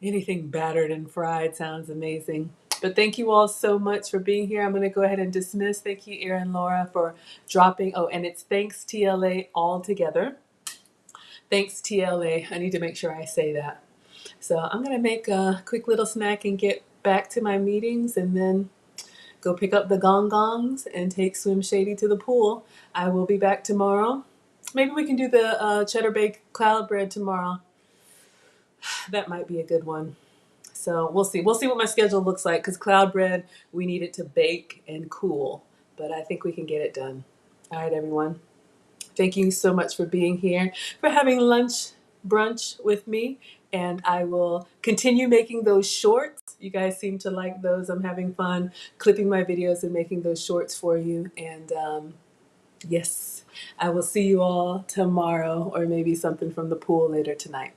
Anything battered and fried sounds amazing. But thank you all so much for being here. I'm going to go ahead and dismiss. Thank you, Erin Laura, for dropping. Oh, and it's thanks TLA all together. Thanks TLA. I need to make sure I say that. So I'm going to make a quick little snack and get back to my meetings and then go pick up the gong gongs and take Swim Shady to the pool. I will be back tomorrow. Maybe we can do the cheddar baked cloud bread tomorrow. That might be a good one. So we'll see. We'll see what my schedule looks like because cloud bread, we need it to bake and cool. But I think we can get it done. All right, everyone. Thank you so much for being here, for having lunch, brunch with me. And I will continue making those shorts. You guys seem to like those. I'm having fun clipping my videos and making those shorts for you. And yes, I will see you all tomorrow or maybe something from the pool later tonight.